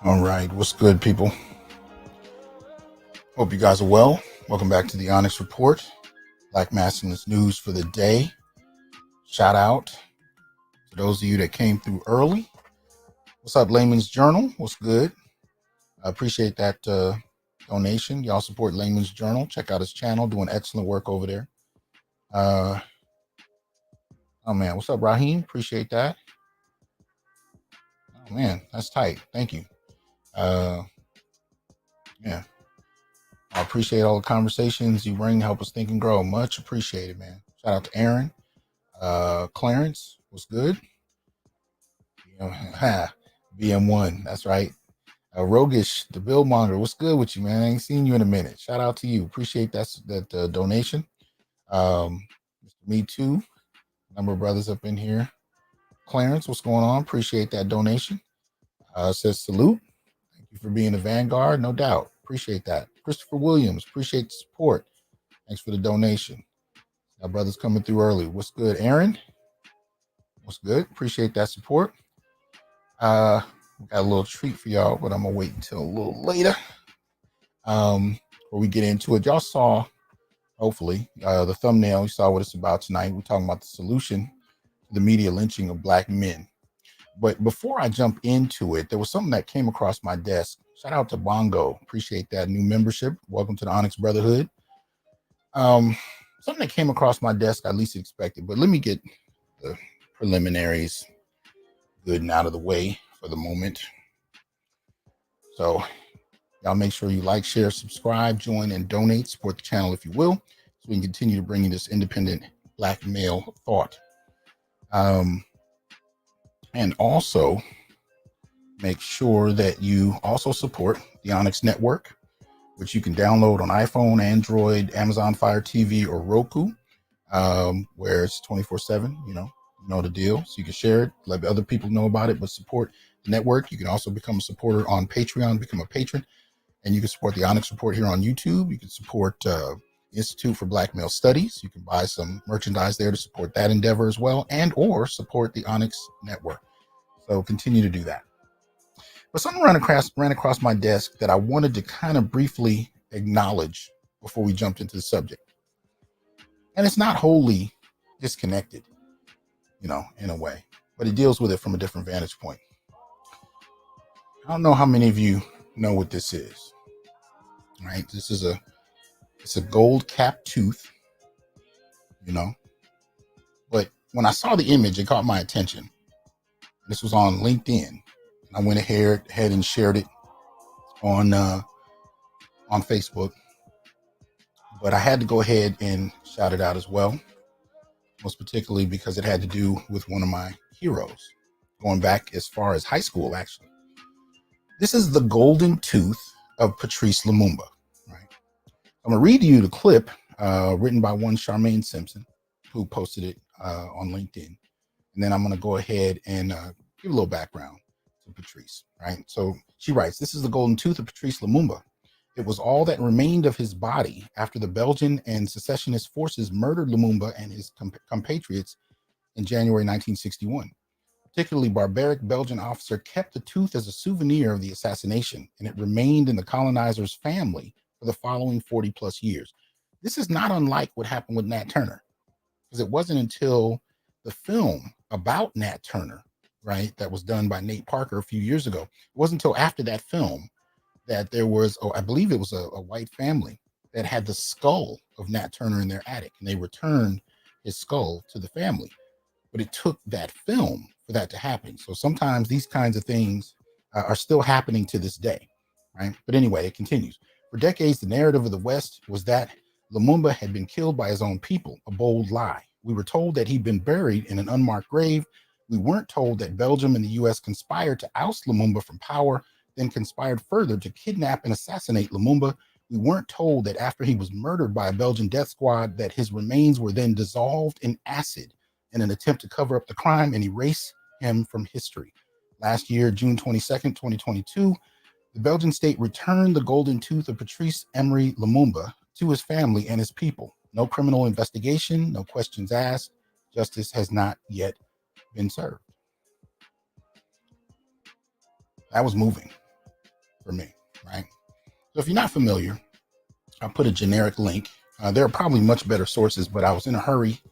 All right, what's good, people? Hope you guys are well. Welcome back to the Onyx Report, Black Masculinist news for the day. Shout out to those of you that came through early. What's up, Layman's Journal? What's good? I appreciate that donation. Y'all support Layman's Journal. Check out his channel, doing excellent work over there. Oh man, what's up, Raheem? Appreciate that. Oh man, that's tight. Thank you. Yeah, I appreciate all the conversations you bring to help us think and grow. Much appreciated, man. Shout out to Aaron. Clarence, what's good? BM1, that's right. Rogish, the Billmonger, what's good with you, man? I ain't seen you in a minute. Shout out to you. Appreciate that donation. Me too. Number of brothers up in here. Clarence, what's going on? Appreciate that donation. Says salute. Thank you for being a vanguard, no doubt. Appreciate that. Christopher Williams, appreciate the support. Thanks for the donation. Our brothers coming through early. What's good, Aaron? What's good? Appreciate that support. We got a little treat for y'all, but I'm gonna wait until a little later. Before we get into it, y'all saw, hopefully, the thumbnail. You saw what it's about tonight. We're talking about the solution to the media lynching of Black men. But before I jump into it, there was something that came across my desk. Shout out to Bongo. Appreciate that new membership. Welcome to the Onyx Brotherhood. Something that came across my desk I least expected, but let me get the preliminaries good and out of the way for the moment. So y'all make sure you like, share, subscribe, join, and donate. Support the channel if you will, so we can continue to bring you this independent Black male thought. And also make sure that you also support the Onyx Network, which you can download on iPhone, Android, Amazon Fire TV, or Roku, where it's 24/7. You know the deal. So you can share it, let other people know about it, but support the network. You can also become a supporter on Patreon, become a patron, and you can support the Onyx Report here on YouTube. You can support Institute for Black Male Studies. You can buy some merchandise there to support that endeavor as well, and or support the Onyx Network. So continue to do that. But something ran across my desk that I wanted to kind of briefly acknowledge before we jumped into the subject. And it's not wholly disconnected, in a way, but it deals with it from a different vantage point. I don't know how many of you know what this is, right? It's a gold capped tooth, but when I saw the image, it caught my attention. This was on LinkedIn. I went ahead and shared it on Facebook, but I had to go ahead and shout it out as well, most particularly because it had to do with one of my heroes, going back as far as high school, actually. This is the golden tooth of Patrice Lumumba, right? I'm going to read you the clip written by one Charmaine Simpson, who posted it on LinkedIn. And then I'm going to go ahead and give a little background to Patrice, right? So she writes, "This is the golden tooth of Patrice Lumumba. It was all that remained of his body after the Belgian and secessionist forces murdered Lumumba and his compatriots in January 1961. Particularly barbaric Belgian officer kept the tooth as a souvenir of the assassination, and it remained in the colonizer's family for the following 40 plus years." This is not unlike what happened with Nat Turner, because it wasn't until the film about Nat Turner, right, that was done by Nate Parker a few years ago. It wasn't until after that film that there was, I believe it was a white family that had the skull of Nat Turner in their attic, and they returned his skull to the family. But it took that film for that to happen. So sometimes these kinds of things are still happening to this day, right? But anyway, it continues. "For decades, the narrative of the West was that Lumumba had been killed by his own people, a bold lie. We were told that he'd been buried in an unmarked grave. We weren't told that Belgium and the US conspired to oust Lumumba from power, then conspired further to kidnap and assassinate Lumumba. We weren't told that after he was murdered by a Belgian death squad, that his remains were then dissolved in acid in an attempt to cover up the crime and erase him from history. Last year, June 22nd, 2022, the Belgian state returned the golden tooth of Patrice Emery Lumumba to his family and his people. No criminal investigation, no questions asked. Justice has not yet been served." That was moving for me, right? So if you're not familiar, I'll put a generic link. There are probably much better sources, but I was in a hurry.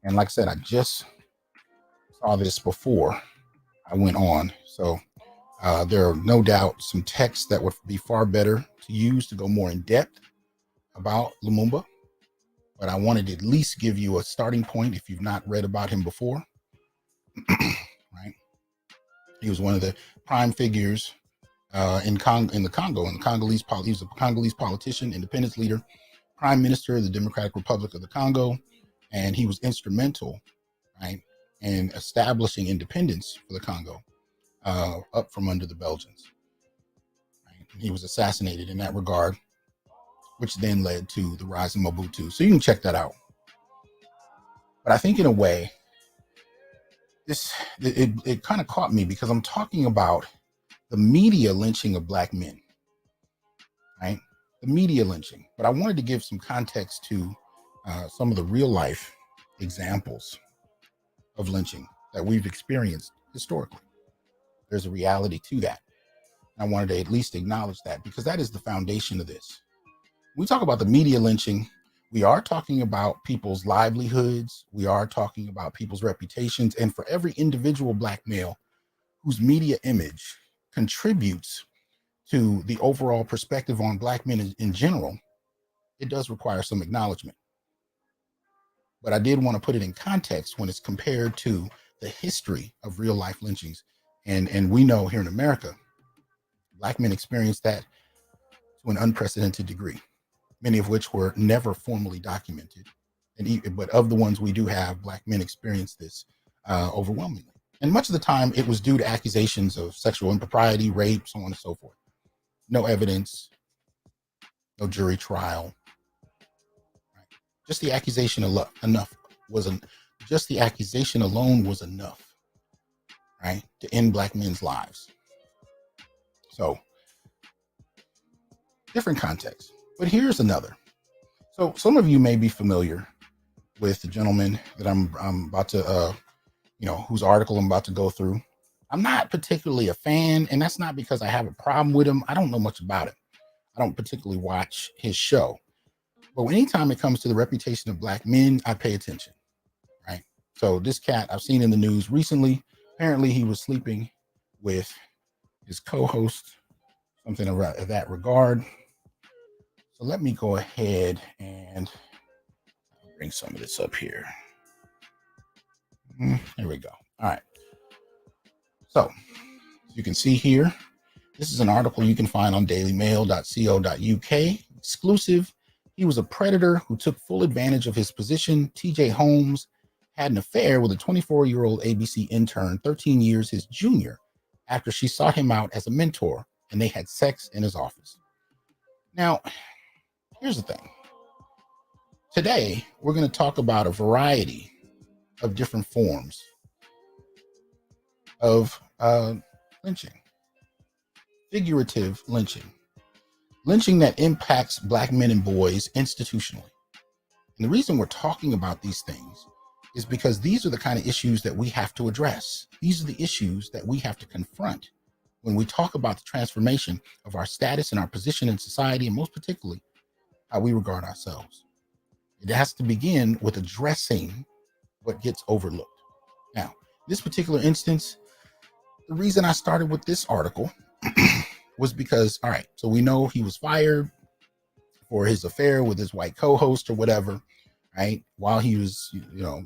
And like I said, I just saw this before I went on. So There are no doubt some texts that would be far better to use to go more in depth about Lumumba, but I wanted to at least give you a starting point if you've not read about him before. Right? He was one of the prime figures in the Congo, in the Congolese. He was a Congolese politician, independence leader, prime minister of the Democratic Republic of the Congo, and he was instrumental, right, in establishing independence for the Congo, up from under the Belgians. Right? He was assassinated in that regard, which then led to the rise of Mobutu. So you can check that out. But I think in a way, it kind of caught me because I'm talking about the media lynching of Black men, right? The media lynching. But I wanted to give some context to some of the real life examples of lynching that we've experienced historically. There's a reality to that. I wanted to at least acknowledge that because that is the foundation of this. When we talk about the media lynching, we are talking about people's livelihoods. We are talking about people's reputations. And for every individual Black male whose media image contributes to the overall perspective on Black men in general, it does require some acknowledgement. But I did want to put it in context when it's compared to the history of real life lynchings. And we know here in America, Black men experienced that to an unprecedented degree, many of which were never formally documented. But of the ones we do have, Black men experienced this overwhelmingly. And much of the time, it was due to accusations of sexual impropriety, rape, so on and so forth. No evidence, no jury trial. Right? Just the accusation just the accusation alone was enough, right, to end Black men's lives. So, different context. But here's another. So, some of you may be familiar with the gentleman that I'm about to, whose article I'm about to go through. I'm not particularly a fan, and that's not because I have a problem with him. I don't know much about it. I don't particularly watch his show. But anytime it comes to the reputation of Black men, I pay attention, right? So this cat I've seen in the news recently, apparently he was sleeping with his co-host, something of that regard. So let me go ahead and bring some of this up here. There we go. All right. So as you can see here, this is an article you can find on dailymail.co.uk. Exclusive. He was a predator who took full advantage of his position. TJ Holmes had an affair with a 24-year-old ABC intern, 13 years his junior, after she sought him out as a mentor, and they had sex in his office. Now, here's the thing. Today, we're going to talk about a variety of different forms of lynching. Figurative lynching that impacts Black men and boys institutionally. And the reason we're talking about these things is because these are the kind of issues that we have to address. These are the issues that we have to confront when we talk about the transformation of our status and our position in society, and most particularly, how we regard ourselves. It has to begin with addressing what gets overlooked. Now, this particular instance, the reason I started with this article was because, all right, so we know he was fired for his affair with his white co-host or whatever, right? While he was,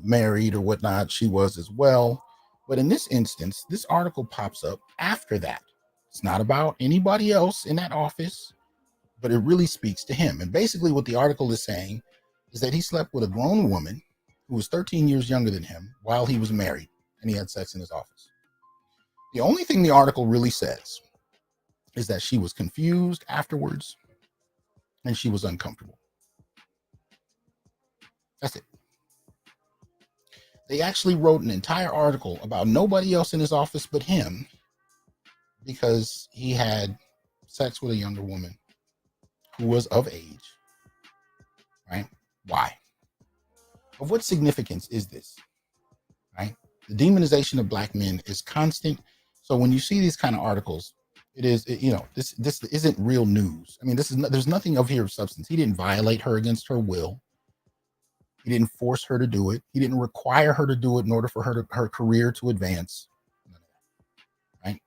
married or whatnot, she was as well. But in this instance, this article pops up after that. It's not about anybody else in that office, but it really speaks to him. And basically what the article is saying is that he slept with a grown woman who was 13 years younger than him while he was married, and he had sex in his office. The only thing the article really says is that she was confused afterwards and she was uncomfortable. That's it. They actually wrote an entire article about nobody else in his office but him because he had sex with a younger woman who was of age, right? Why? Of what significance is this, right? The demonization of Black men is constant. So when you see these kind of articles, this isn't real news. I mean, there's nothing of here of substance. He didn't violate her against her will. He didn't force her to do it. He didn't require her to do it in order for her career to advance. Right?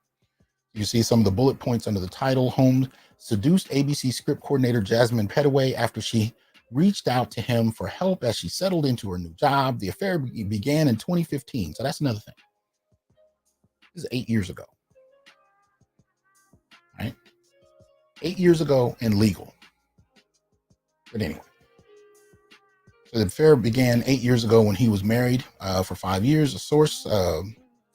You see some of the bullet points under the title. Holmes seduced ABC script coordinator Jasmine Petaway after she reached out to him for help as she settled into her new job. The affair began in 2015. So that's another thing. This is 8 years ago, right? 8 years ago and legal. But anyway, so the affair began 8 years ago when he was married for 5 years. A source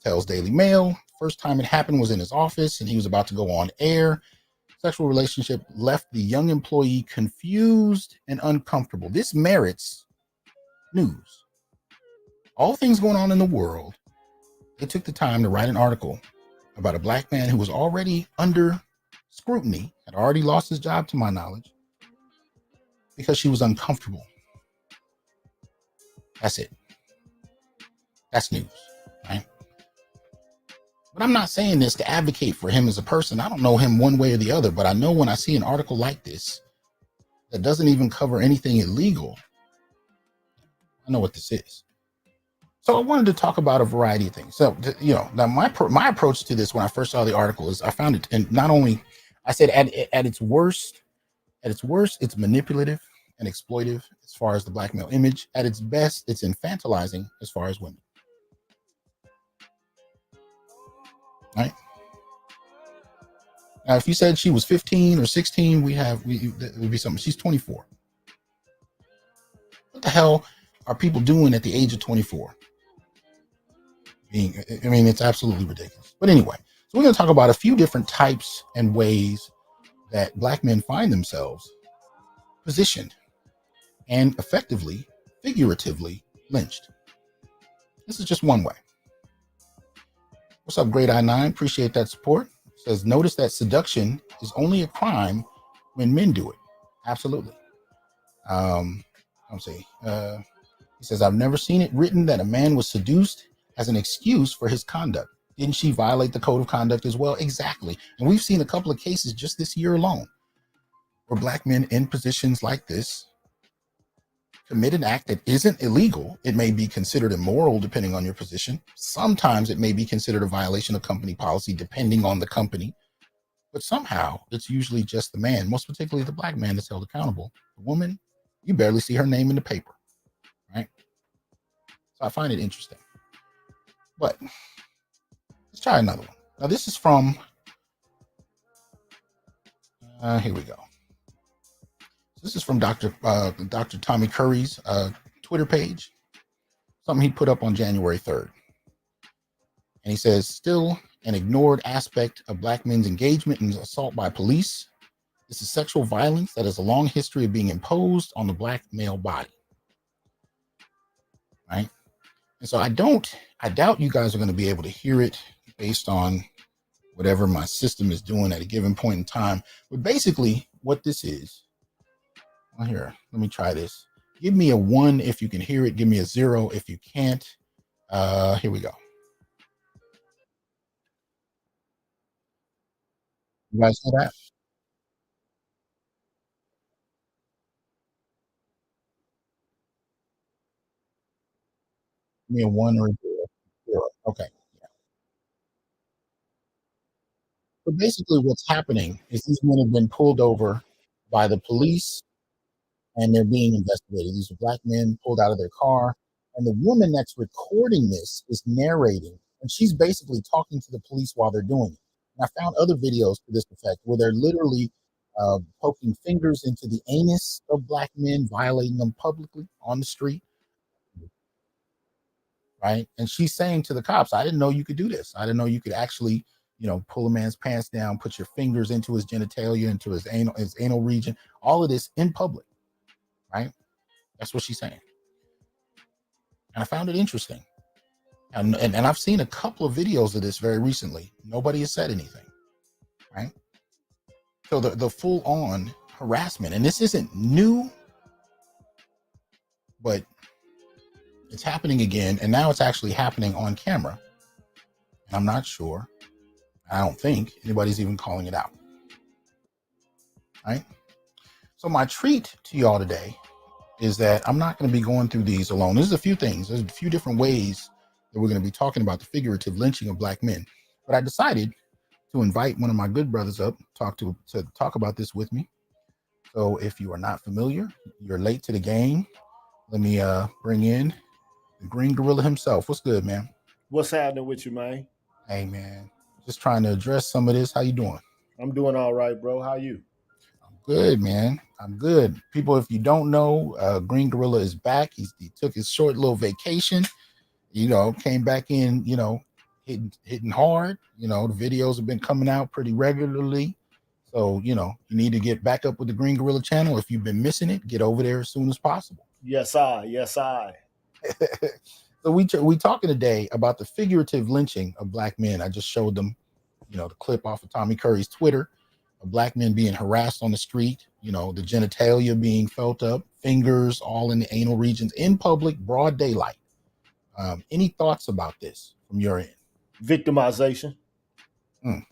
tells Daily Mail. First time it happened was in his office and he was about to go on air. Sexual relationship left the young employee confused and uncomfortable. This merits news. All things going on in the world. They took the time to write an article about a black man who was already under scrutiny, had already lost his job to my knowledge, because she was uncomfortable. That's it. That's news, right? But I'm not saying this to advocate for him as a person. I don't know him one way or the other, but I know when I see an article like this that doesn't even cover anything illegal, I know what this is. So I wanted to talk about a variety of things. So, now my approach to this when I first saw the article is I found it, and not only, I said at its worst, it's manipulative and exploitive as far as the black male image. At its best, it's infantilizing as far as women. Right? Now, if you said she was 15 or 16, it would be something. She's 24. What the hell are people doing at the age of 24? It's absolutely ridiculous. But anyway, so we're going to talk about a few different types and ways that black men find themselves positioned and effectively, figuratively lynched. This is just one way. What's up, Great I9? Appreciate that support. It says, notice that seduction is only a crime when men do it. Absolutely. He says, I've never seen it written that a man was seduced as an excuse for his conduct. Didn't she violate the code of conduct as well? Exactly. And we've seen a couple of cases just this year alone where black men in positions like this commit an act that isn't illegal. It may be considered immoral depending on your position. Sometimes it may be considered a violation of company policy depending on the company. But somehow it's usually just the man, most particularly the black man, that's held accountable. The woman, you barely see her name in the paper, right? So I find it interesting. But let's try another one. Now this is from, here we go. This is from Dr. Tommy Curry's Twitter page, something he put up on January 3rd. And he says, still an ignored aspect of black men's engagement in assault by police. This is sexual violence that has a long history of being imposed on the black male body. Right? And so I doubt you guys are going to be able to hear it based on whatever my system is doing at a given point in time. But basically what this is, well, here, let me try this. Give me a 1 if you can hear it. Give me a 0 if you can't. Here we go. You guys hear that? Give me a 1 or a 0. Zero. Okay. So basically what's happening is these men have been pulled over by the police and they're being investigated. These are black men pulled out of their car. And the woman that's recording this is narrating. And she's basically talking to the police while they're doing it. And I found other videos to this effect where they're literally poking fingers into the anus of black men, violating them publicly on the street. Right. And she's saying to the cops, I didn't know you could do this. I didn't know you could actually, pull a man's pants down, put your fingers into his genitalia, into his anal region, all of this in public. Right. That's what she's saying. And I found it interesting. And I've seen a couple of videos of this very recently. Nobody has said anything. Right. So the full on harassment, and this isn't new, but it's happening again. And now it's actually happening on camera. And I'm not sure. I don't think anybody's even calling it out. Right. So my treat to y'all today is that I'm not going to be going through these alone. There's a few things. There's a few different ways that we're going to be talking about the figurative lynching of black men. But I decided to invite one of my good brothers up to talk about this with me. So if you are not familiar, you're late to the game. Let me bring in the Green Gorilla himself. What's good, man? What's happening with you, man? Hey, man. Just trying to address some of this. How you doing? I'm doing all right, bro. How you? I'm good, man. I'm good. People, if you don't know, Green Gorilla is back. He took his short little vacation. Came back in. Hitting hard. The videos have been coming out pretty regularly. So you need to get back up with the Green Gorilla channel. If you've been missing it, get over there as soon as possible. Yes, I. So we talking today about the figurative lynching of black men. I just showed them, the clip off of Tommy Curry's Twitter of black men being harassed on the street, the genitalia being felt up, fingers all in the anal regions in public, broad daylight. Any thoughts about this from your end? Victimization. I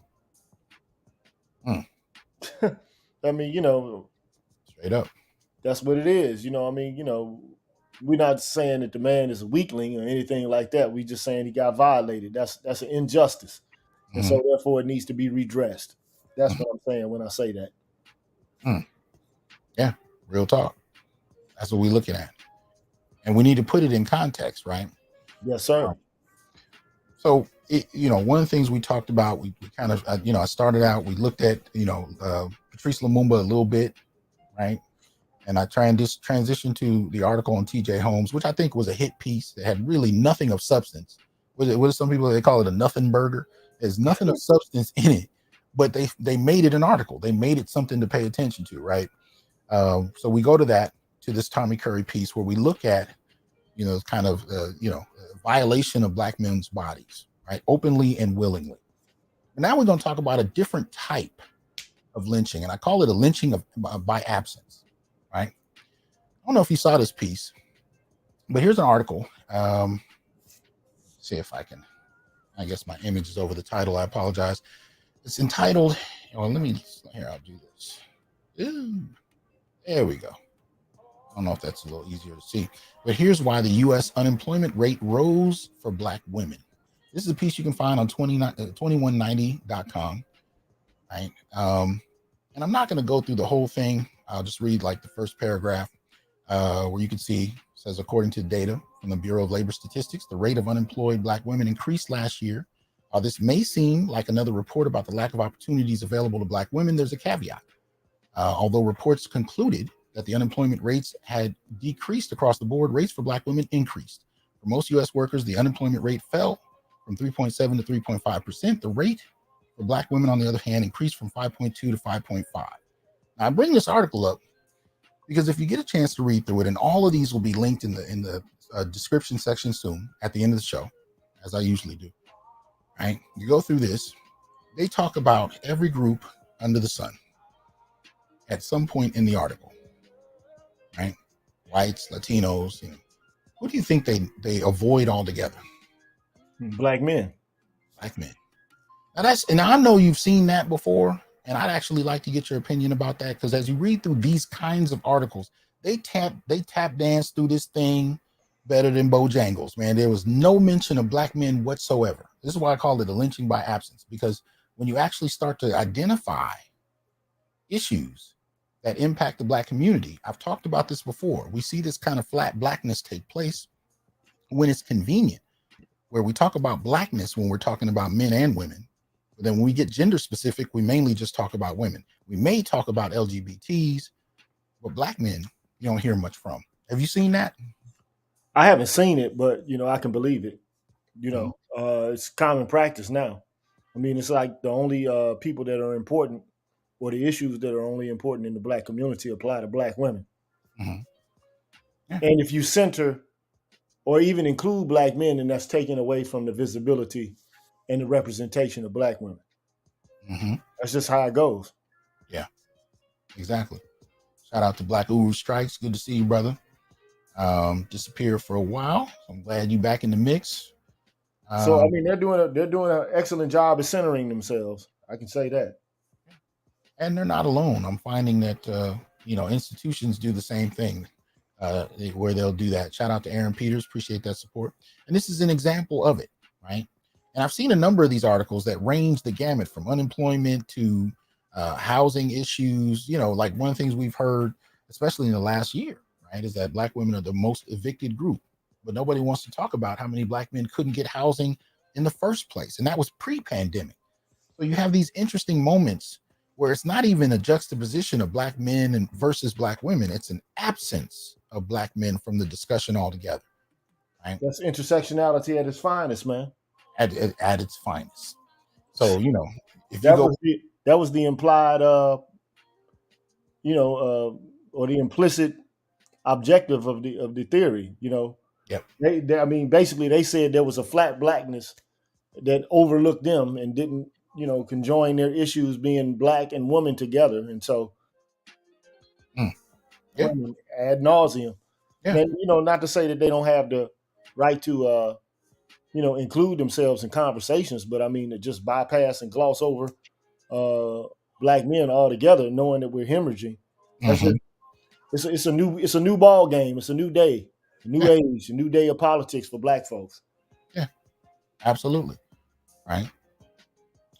mean, straight up. That's what it is. We're not saying that the man is a weakling or anything like that. We just saying he got violated. That's an injustice. And so therefore it needs to be redressed. That's what I'm saying when I say that. Yeah, real talk. That's what we're looking at. And we need to put it in context, right? Yes, sir. So, one of the things we talked about, we kind of, I started out, we looked at, Patrice Lumumba a little bit, right? And I try and just transition to the article on TJ Holmes, which I think was a hit piece that had really nothing of substance. What are some people, they call it a nothing burger? There's nothing of substance in it, but they made it an article. They made it something to pay attention to, right? So we go to this Tommy Curry piece where we look at, kind of, violation of black men's bodies, right? Openly and willingly. And now we're going to talk about a different type of lynching. And I call it a lynching by absence, right? I don't know if you saw this piece, but here's an article. See if I can, I guess my image is over the title. I apologize. It's entitled, I'll do this. There we go. I don't know if that's a little easier to see, but here's why the U.S. unemployment rate rose for black women. This is a piece you can find on 2190.com. Right. And I'm not going to go through the whole thing. I'll just read like the first paragraph where you can see, it says, according to data from the Bureau of Labor Statistics, the rate of unemployed black women increased last year. This may seem like another report about the lack of opportunities available to black women. There's a caveat. Although reports concluded that the unemployment rates had decreased across the board, rates for black women increased. For most U.S. workers, the unemployment rate fell from 3.7 to 3.5%. The rate for black women, on the other hand, increased from 5.2 to 5.5. Now, I bring this article up because if you get a chance to read through it, and all of these will be linked in the description section soon at the end of the show, as I usually do, right? You go through this, they talk about every group under the sun at some point in the article, right? Whites, Latinos, who do you think they avoid altogether? Black men. Black men. Now I know you've seen that before, and I'd actually like to get your opinion about that, because as you read through these kinds of articles, they tap dance through this thing better than Bojangles, man. There was no mention of black men whatsoever. This is why I call it a lynching by absence, because when you actually start to identify issues that impact the black community, I've talked about this before, we see this kind of flat blackness take place when it's convenient, where we talk about blackness when we're talking about men and women. But then when we get gender specific, we mainly just talk about women. We may talk about LGBTs, but black men, you don't hear much from. Have you seen that? I haven't seen it, but I can believe it. It's common practice now. I mean, it's like the only people that are important, or the issues that are only important in the black community, apply to black women. Mm-hmm. Yeah. And if you center or even include black men, then that's taken away from the visibility and the representation of black women. Mm-hmm. That's just how it goes. Yeah, exactly. Shout out to Black Uru Strikes. Good to see you, brother. Disappeared for a while. I'm glad you back in the mix. So I mean, they're doing an excellent job of centering themselves. I can say that. And they're not alone. I'm finding that institutions do the same thing, where they'll do that. Shout out to Aaron Peters. Appreciate that support. And this is an example of it, right? And I've seen a number of these articles that range the gamut from unemployment to housing issues. Like one of the things we've heard, especially in the last year, right, is that Black women are the most evicted group. But nobody wants to talk about how many Black men couldn't get housing in the first place. And that was pre-pandemic. So you have these interesting moments where it's not even a juxtaposition of Black men and versus Black women. It's an absence of Black men from the discussion altogether. Right? That's intersectionality at its finest, man. At its finest. So, if you That go, was the implied, or the implicit objective of the theory. yep, I mean, basically, they said there was a flat blackness that overlooked them and didn't, conjoin their issues being Black and woman together, and so mm, yeah, ad nauseum. yeah, And not to say that they don't have the right to, include themselves in conversations, but I mean to just bypass and gloss over Black men altogether, knowing that we're hemorrhaging. That's hmm just it's a new ball game. It's a new day, a new yeah, age, a new day of politics for Black folks. yeah, absolutely, right.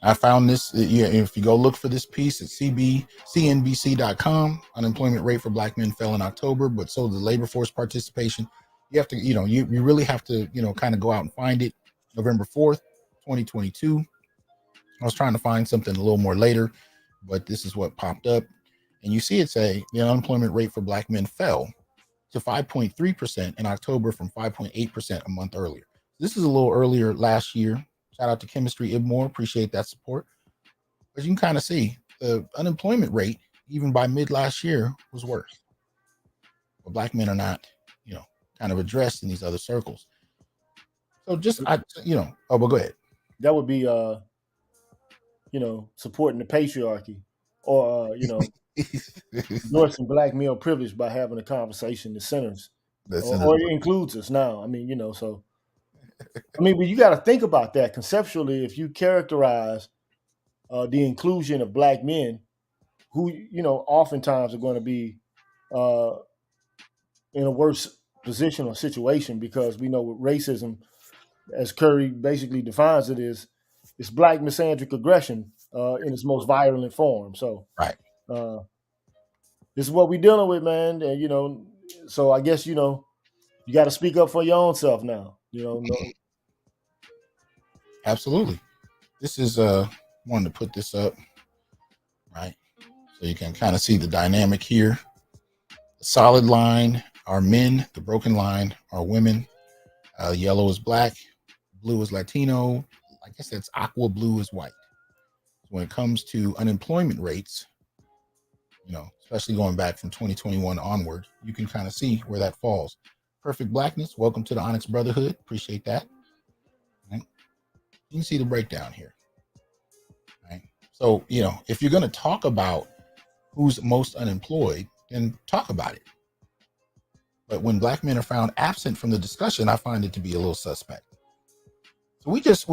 I found this. Yeah, if you go look for this piece at CNBC.com, unemployment rate for Black men fell in October, but so the labor force participation. You have to, you really have to, kind of go out and find it. November 4th, 2022. I was trying to find something a little more later, but this is what popped up. And you see it say the unemployment rate for Black men fell to 5.3% in October from 5.8% a month earlier. This is a little earlier last year. Shout out to Chemistry Ibmore. Appreciate that support. But you can kind of see the unemployment rate, even by mid last year, was worse. But Black men are not, kind of addressed in these other circles. So oh, but go ahead. That would be, supporting the patriarchy, or endorsing Black male privilege by having a conversation that centers, or it includes us now. I mean, so I mean, but you got to think about that conceptually. If you characterize the inclusion of Black men, who oftentimes are going to be uh, in a worse position or situation, because we know with racism, as Curry basically defines it, is it's Black misandric aggression in its most violent form. So Right. uh, this is what we're dealing with, man. And so I guess you got to speak up for your own self now. No, Absolutely. This is wanted to put this up, right? So you can kind of see the dynamic here. The solid line are men, the broken line are women. Yellow is Black, blue is Latino. I guess that's aqua blue is white. When it comes to unemployment rates, especially going back from 2021 onward, you can kind of see where that falls. Perfect Blackness, welcome to the Onyx Brotherhood. Appreciate that. Right? You can see the breakdown here. Right? So, if you're going to talk about who's most unemployed, then talk about it. But when Black men are found absent from the discussion, I find it to be a little suspect. So we just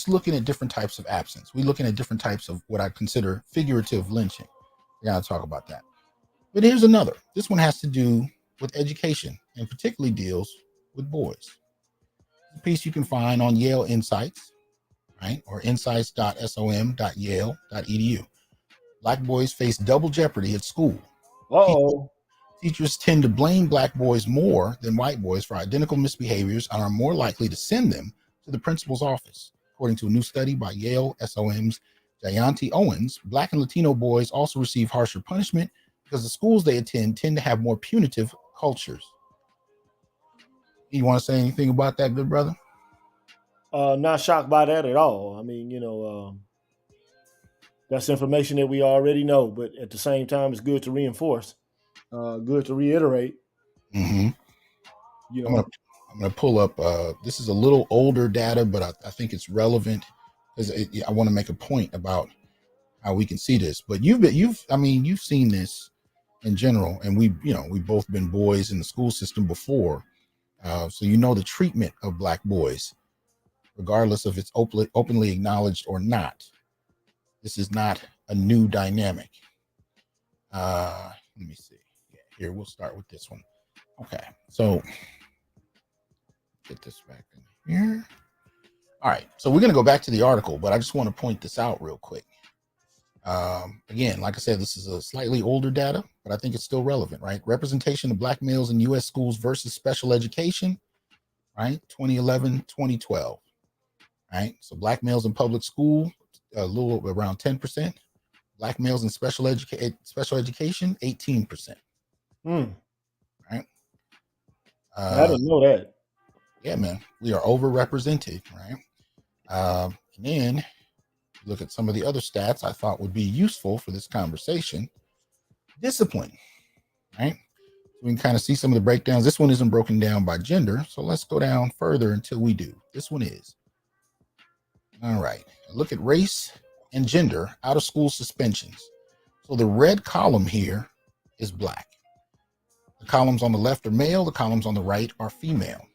looking at different types of absence. We're looking at different types of what I consider figurative lynching. We gotta talk about that. But here's another. This one has to do with education and particularly deals with boys. It's a piece you can find on Yale Insights, right? Or insights.som.yale.edu. Black boys face double jeopardy at school. uh-oh. Teachers tend to blame Black boys more than white boys for identical misbehaviors and are more likely to send them to the principal's office. According to a new study by Yale SOM's Jayanti Owens, Black and Latino boys also receive harsher punishment because the schools they attend tend to have more punitive cultures. You want to say anything about that, good brother? Not shocked by that at all. I mean, that's information that we already know, but at the same time, it's good to reinforce, good to reiterate. Mm-hmm. You I'm know, gonna pull up. This is a little older data, but I think it's relevant because I want to make a point about how we can see this. But you've seen this in general, and we've both been boys in the school system before, so the treatment of Black boys, regardless of it's openly acknowledged or not. This is not a new dynamic. Let me see. Yeah, here we'll start with this one. Okay, so get this back in here. All right, so we're going to go back to the article, but I just want to point this out real quick. Again, like I said, this is a slightly older data, but I think it's still relevant, right? Representation of Black males in U.S. schools versus special education, right? 2011, 2012, right? So Black males in public school, a little around 10%. Black males in special education, 18%. Mm. Right? I didn't know that. Yeah, man, we are overrepresented, right? And then look at some of the other stats I thought would be useful for this conversation. Discipline, right? So we can kind of see some of the breakdowns. This one isn't broken down by gender, so let's go down further until we do. This one is. All right, look at race and gender out of school suspensions. So the red column here is Black. The columns on the left are male, the columns on the right are female,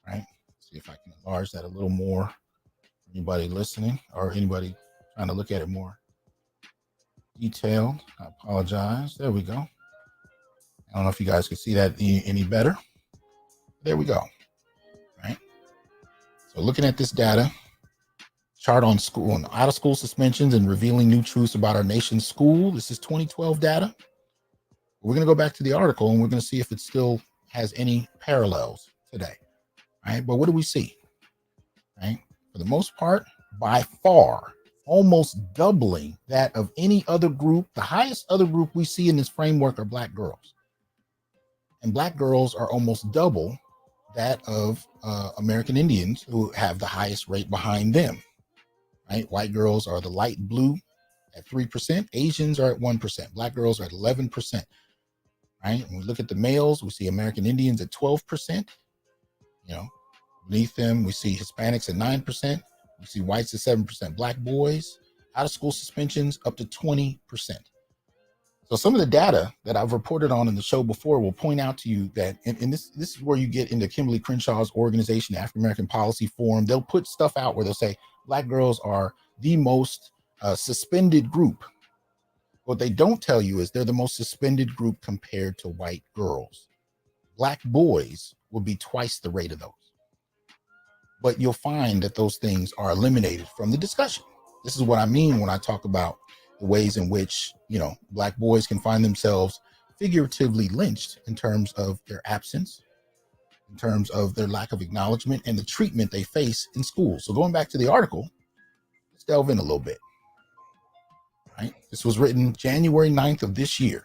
right? See if I can enlarge that a little more. Anybody listening or anybody trying to look at it more detailed, I apologize. There we go. I don't know if you guys can see that any better. There we go. Right. So looking at this data chart on school and out of school suspensions and revealing new truths about our nation's school. This is 2012 data. We're going to go back to the article and we're going to see if it still has any parallels today. Right. But what do we see? Right. For the most part, by far, almost doubling that of any other group. The highest other group we see in this framework are Black girls. And Black girls are almost double that of American Indians, who have the highest rate behind them. Right? White girls are the light blue at 3%. Asians are at 1%. Black girls are at 11%. Right? When we look at the males, we see American Indians at 12%. You know, beneath them, we see Hispanics at 9%. We see whites at 7%. Black boys, out of school suspensions up to 20%. So some of the data that I've reported on in the show before will point out to you that, and this is where you get into Kimberly Crenshaw's organization, African American Policy Forum. They'll put stuff out where they'll say Black girls are the most suspended group. What they don't tell you is they're the most suspended group compared to white girls. Black boys will be twice the rate of those. But you'll find that those things are eliminated from the discussion. This is what I mean when I talk about the ways in which, you know, Black boys can find themselves figuratively lynched in terms of their absence, in terms of their lack of acknowledgement and the treatment they face in school. So going back to the article, let's delve in a little bit. Right? This was written January 9th of this year.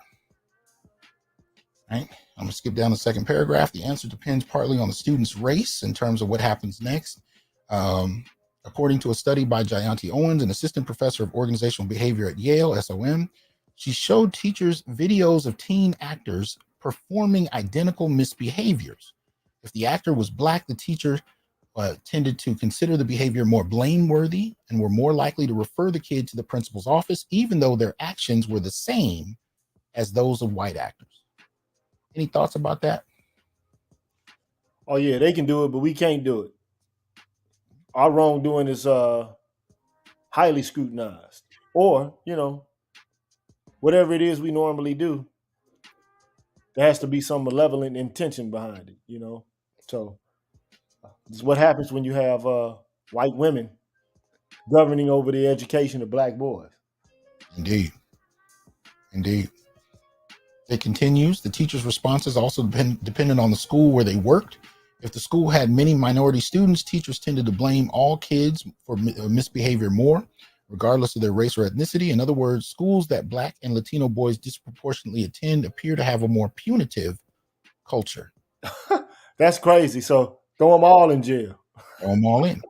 Right? I'm going to skip down the second paragraph. The answer depends partly on the student's race in terms of what happens next. According to a study by Jayanti Owens, an assistant professor of organizational behavior at Yale, SOM, she showed teachers videos of teen actors performing identical misbehaviors. If the actor was Black, the teacher tended to consider the behavior more blameworthy and were more likely to refer the kid to the principal's office, even though their actions were the same as those of white actors. Any thoughts about that? Oh yeah, they can do it, but we can't do it. Our wrongdoing is highly scrutinized, or whatever it is we normally do, there has to be some malevolent intention behind it. So this is what happens when you have white women governing over the education of Black boys. Indeed. It continues. The teacher's responses also depended on the school where they worked. If the school had many minority students, teachers tended to blame all kids for misbehavior more, regardless of their race or ethnicity. In other words, schools that Black and Latino boys disproportionately attend appear to have a more punitive culture. That's crazy. So throw them all in jail. Throw them all in.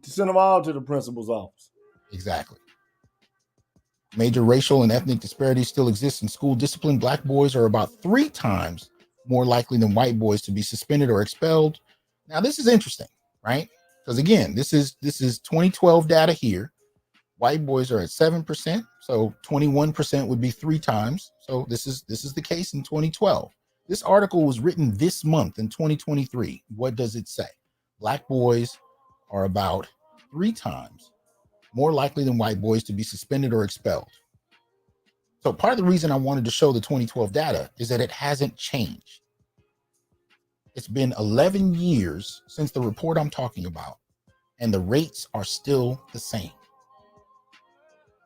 Send them all to the principal's office. Exactly. Major racial and ethnic disparities still exist in school discipline. Black boys are about 3 times more likely than white boys to be suspended or expelled. Now, this is interesting, right? Because again, this is 2012 data here. White boys are at 7%, so 21% would be 3 times. So this is the case in 2012. This article was written this month in 2023. What does it say? Black boys are about 3 times more likely than white boys to be suspended or expelled. So part of the reason I wanted to show the 2012 data is that it hasn't changed. It's been 11 years since the report I'm talking about, and the rates are still the same.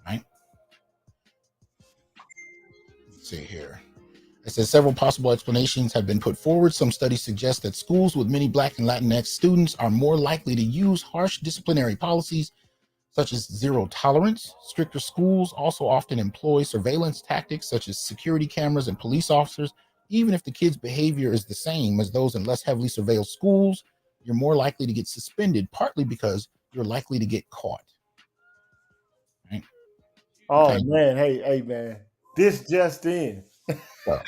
Right? Let's see here. It says several possible explanations have been put forward. Some studies suggest that schools with many Black and Latinx students are more likely to use harsh disciplinary policies such as zero tolerance. Stricter schools also often employ surveillance tactics such as security cameras and police officers. Even if the kids' behavior is the same as those in less heavily surveilled schools, you're more likely to get suspended, partly because you're likely to get caught. Right? Oh man, hey man, this just in. Well,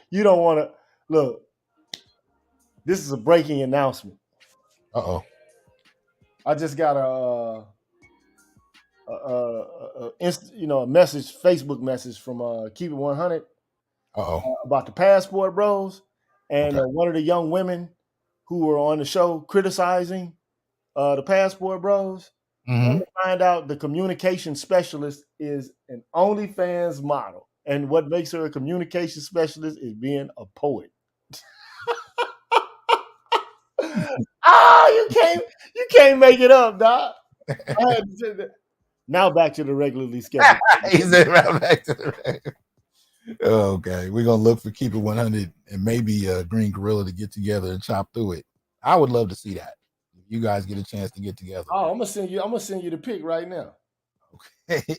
You don't want to look. This is a breaking announcement. uh-oh. I just got a message, Facebook message from Keep It 100 about the Passport Bros, and one of the young women who were on the show criticizing the Passport Bros. Mm-hmm. Find out the communication specialist is an OnlyFans model, and what makes her a communication specialist is being a poet. You can't make it up, Doc. Now back to the regularly scheduled. He said right back to the regular. Okay, we're gonna look for Keep It 100 and maybe Green Gorilla to get together and chop through it. I would love to see that. If you guys get a chance to get together. Oh, I'm gonna send you the pic right now. Okay.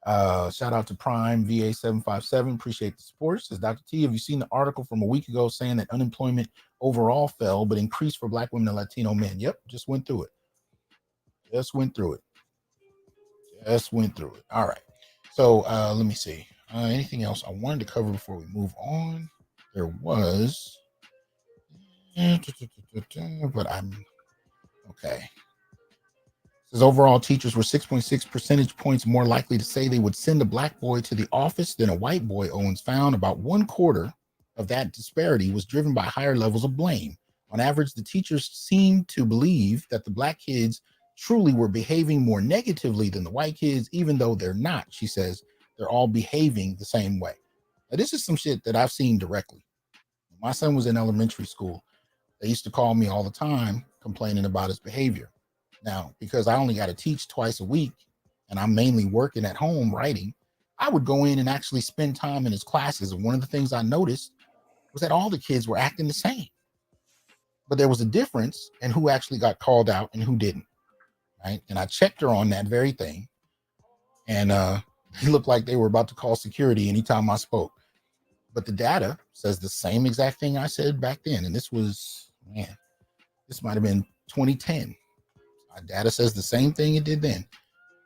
Shout out to Prime VA 757. Appreciate the support. Says Dr. T, have you seen the article from a week ago saying that unemployment overall fell but increased for Black women and Latino men? Yep, just went through it. All right. So let me see. Anything else I wanted to cover before we move on? There was, but I'm okay. Says overall, teachers were 6.6 percentage points more likely to say they would send a Black boy to the office than a white boy. Owens found about 1/4 of that disparity was driven by higher levels of blame. On average, the teachers seemed to believe that the Black kids truly were behaving more negatively than the white kids, even though they're not. She says they're all behaving the same way. Now, this is some shit that I've seen directly. My son was in elementary school. They used to call me all the time complaining about his behavior. Now, because I only got to teach twice a week and I'm mainly working at home writing, I would go in and actually spend time in his classes. And one of the things I noticed was that all the kids were acting the same. But there was a difference in who actually got called out and who didn't. Right. And I checked her on that very thing. And it looked like they were about to call security anytime I spoke. But the data says the same exact thing I said back then. And this might have been 2010. Our data says the same thing it did then.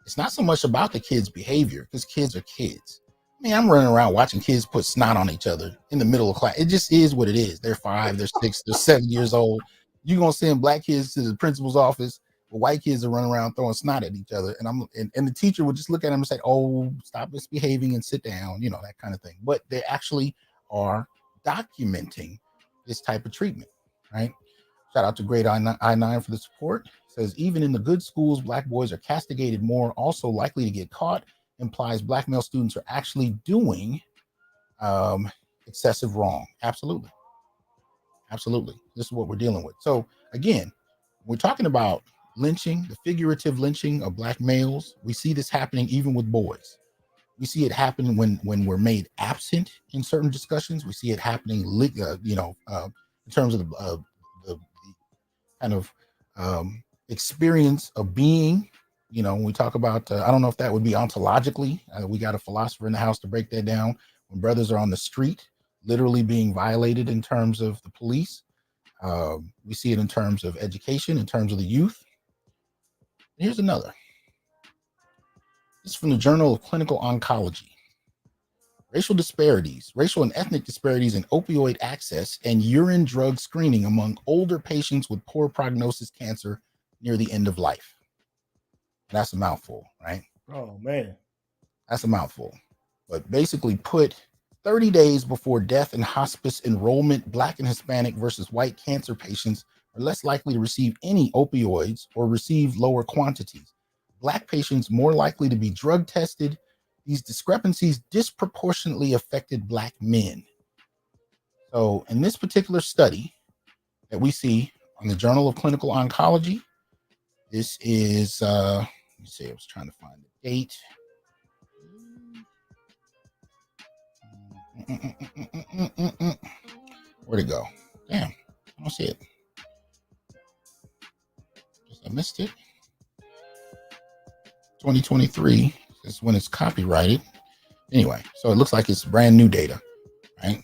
It's not so much about the kids' behavior, because kids are kids. I mean, I'm running around watching kids put snot on each other in the middle of class. It just is what it is. They're 5, they're 6, they're 7 years old. You're going to send Black kids to the principal's office, but white kids are running around throwing snot at each other. And the teacher would just look at them and say, oh, stop misbehaving and sit down, that kind of thing. But they actually are documenting this type of treatment, right? Shout out to Great I9 for the support. It says, even in the good schools, Black boys are castigated more, also likely to get caught. Implies Black male students are actually doing excessive wrong. Absolutely. This is what we're dealing with. So again, we're talking about lynching, the figurative lynching of Black males. We see this happening even with boys. We see it happen when we're made absent in certain discussions. We see it happening, in terms of the kind of experience of being. When we talk about, I don't know if that would be ontologically. We got a philosopher in the house to break that down. When brothers are on the street, literally being violated in terms of the police. We see it in terms of education, in terms of the youth. And here's another. This is from the Journal of Clinical Oncology. Racial and ethnic disparities in opioid access and urine drug screening among older patients with poor prognosis cancer near the end of life. That's a mouthful, right? Oh, man. That's a mouthful. But basically put 30 days before death in hospice enrollment, Black and Hispanic versus white cancer patients are less likely to receive any opioids or receive lower quantities. Black patients more likely to be drug tested. These discrepancies disproportionately affected Black men. So in this particular study that we see on the Journal of Clinical Oncology, this is, let me see, I was trying to find the date. Where'd it go? Damn, I don't see it. I missed it. 2023 is when it's copyrighted. Anyway, so it looks like it's brand new data, right?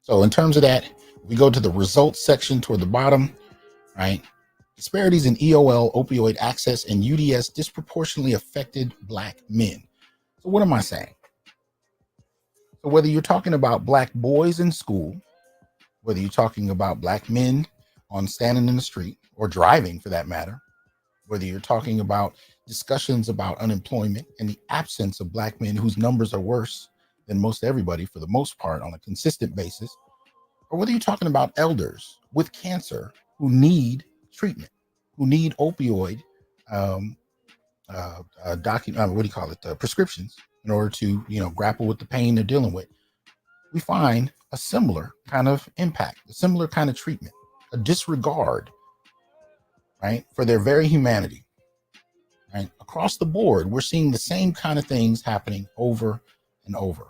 So in terms of that, we go to the results section toward the bottom, right? Disparities in EOL, opioid access, and UDS disproportionately affected Black men. So what am I saying? So whether you're talking about Black boys in school, whether you're talking about Black men on standing in the street or driving for that matter, whether you're talking about discussions about unemployment and the absence of Black men whose numbers are worse than most everybody for the most part on a consistent basis, or whether you're talking about elders with cancer who need treatment, who need opioid prescriptions in order to grapple with the pain they're dealing with, we find a similar kind of impact, a similar kind of treatment, a disregard, right, for their very humanity. Right? Across the board, we're seeing the same kind of things happening over and over.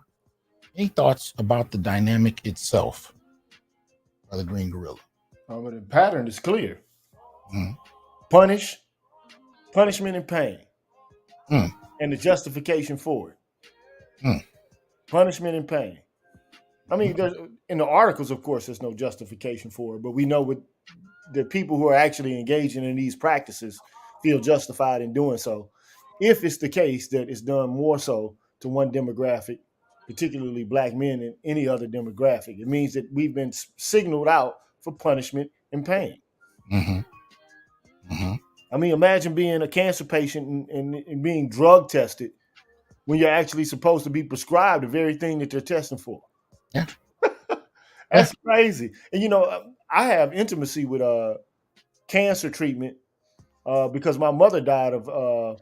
Any thoughts about the dynamic itself, Brother Green Gorilla? But the pattern is clear. Mm. Punishment and pain, and the justification for it. Punishment and pain. I mean, there's, in the articles, of course, there's no justification for it, but we know what the people who are actually engaging in these practices feel justified in doing so. If it's the case that it's done more so to one demographic, particularly Black men, than any other demographic, it means that we've been signaled out for punishment and pain. I mean, imagine being a cancer patient and being drug tested when you're actually supposed to be prescribed the very thing that they're testing for. Yeah. That's crazy. And, I have intimacy with cancer treatment because my mother died of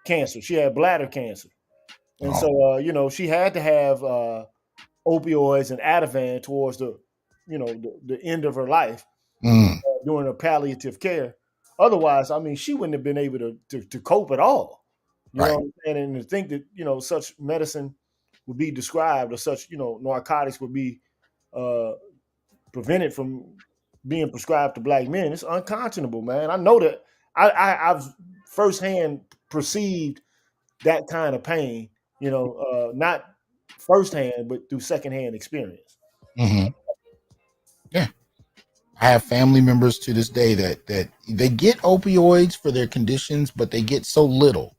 cancer. She had bladder cancer. And so, she had to have opioids and Ativan towards the end of her life during her palliative care. Otherwise, I mean, she wouldn't have been able to cope at all. You know what I'm saying? And to think that, such medicine would be described or such, narcotics would be prevented from being prescribed to Black men, it's unconscionable, man. I know that I've firsthand perceived that kind of pain, not firsthand, but through secondhand experience. Yeah. I have family members to this day that they get opioids for their conditions, but they get so little,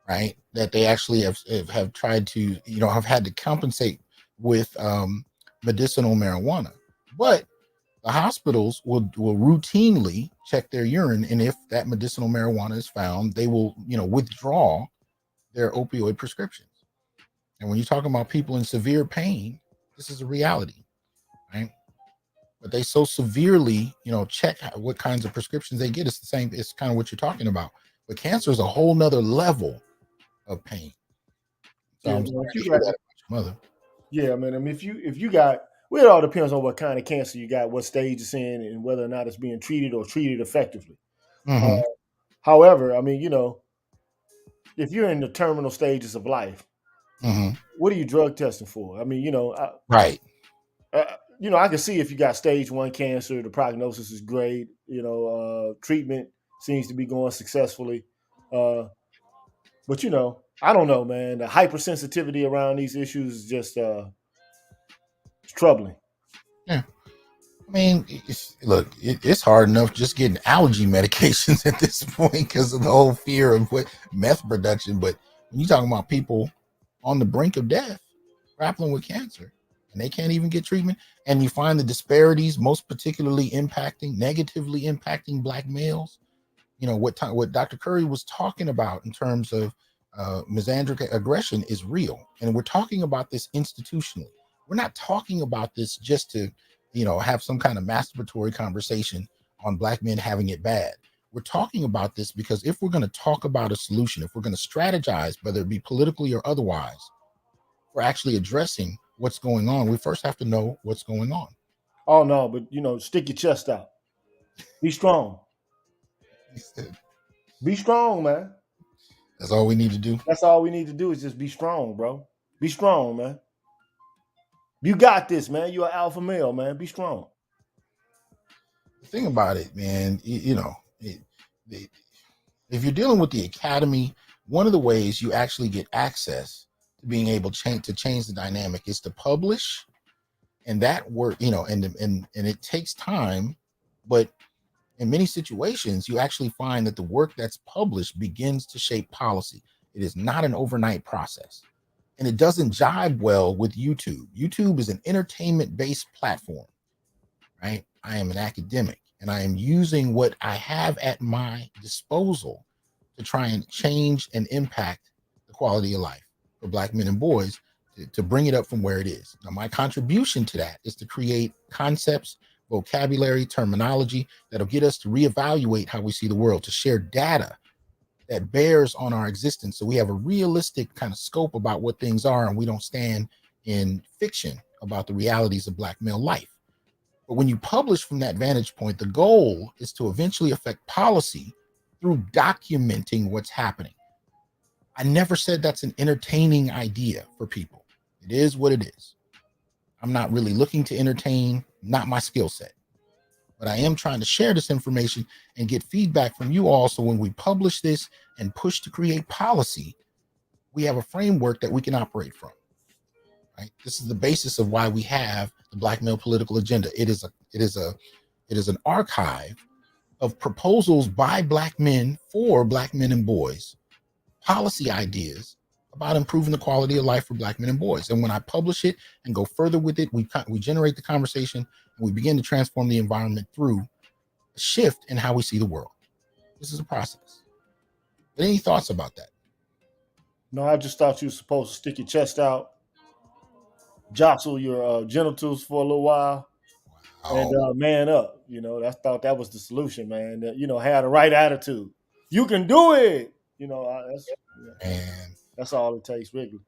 right, that they actually have tried to, have had to compensate with medicinal marijuana. But the hospitals will routinely check their urine, and if that medicinal marijuana is found, they will, withdraw their opioid prescriptions. And when you're talking about people in severe pain, this is a reality, right? But they so severely, check what kinds of prescriptions they get. It's the same. It's kind of what you're talking about. But cancer is a whole nother level of pain. So I'm sorry to hear that about your mother. Yeah, man. I mean, if you got, well, it all depends on what kind of cancer you got, what stage it's in, and whether or not it's being treated or treated effectively. However, I mean, if you're in the terminal stages of life, what are you drug testing for? I mean, right. I can see if you got stage 1 cancer, the prognosis is great. Treatment seems to be going successfully. But I don't know, man. The hypersensitivity around these issues is just it's troubling. Yeah. I mean, it's hard enough just getting allergy medications at this point because of the whole fear of what meth production. But when you're talking about people on the brink of death, grappling with cancer, and they can't even get treatment, and you find the disparities most particularly negatively impacting Black males. What Dr. Curry was talking about in terms of misandric aggression is real, and we're talking about this institutionally. We're not talking about this just to have some kind of masturbatory conversation on Black men having it bad. We're talking about this because if we're going to talk about a solution, if we're going to strategize, whether it be politically or otherwise, for actually addressing what's going on, we first have to know what's going on. Oh no, but stick your chest out. Be strong. He said, Be strong, man. that's all we need to do. That's all we need to do is just be strong, bro. Be strong, man. You got this, man. You're an alpha male, man. Be strong. The thing about it, man, if you're dealing with the academy, one of the ways you actually get access to being able to change the dynamic is to publish. And that work, and it takes time, but in many situations, you actually find that the work that's published begins to shape policy. It is not an overnight process. And it doesn't jibe well with YouTube. YouTube is an entertainment-based platform, right? I am an academic, and I am using what I have at my disposal to try and change and impact the quality of life for Black men and boys, to bring it up from where it is. Now, my contribution to that is to create concepts, vocabulary, terminology that'll get us to reevaluate how we see the world, to share data that bears on our existence, so we have a realistic kind of scope about what things are, and we don't stand in fiction about the realities of Black male life. But when you publish from that vantage point, the goal is to eventually affect policy through documenting what's happening. I never said that's an entertaining idea for people. It is what it is. I'm not really looking to entertain, not my skill set. But I am trying to share this information and get feedback from you all, so when we publish this and push to create policy, we have a framework that we can operate from. Right? This is the basis of why we have the Black male political agenda. It is an archive of proposals by Black men for Black men and boys, policy ideas about improving the quality of life for Black men and boys. And when I publish it and go further with it, we generate the conversation, and we begin to transform the environment through a shift in how we see the world. This is a process. But any thoughts about that? No, I just thought you were supposed to stick your chest out, jostle your genitals for a little while, and man up. I thought that was the solution, man. Have the right attitude. You can do it. That's all it takes, really.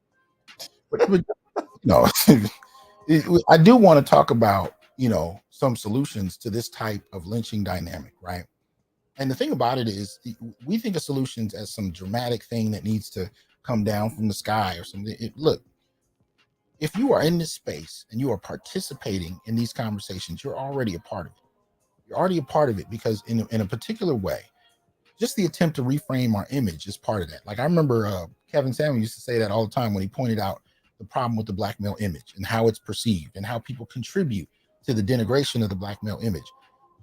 No, I do want to talk about, some solutions to this type of lynching dynamic, right? And the thing about it is, we think of solutions as some dramatic thing that needs to come down from the sky or something. Look, if you are in this space and you are participating in these conversations, you're already a part of it. You're already a part of it, because in a particular way, just the attempt to reframe our image is part of that. Like, I remember Kevin Samuel used to say that all the time when he pointed out the problem with the Black male image and how it's perceived and how people contribute to the denigration of the Black male image.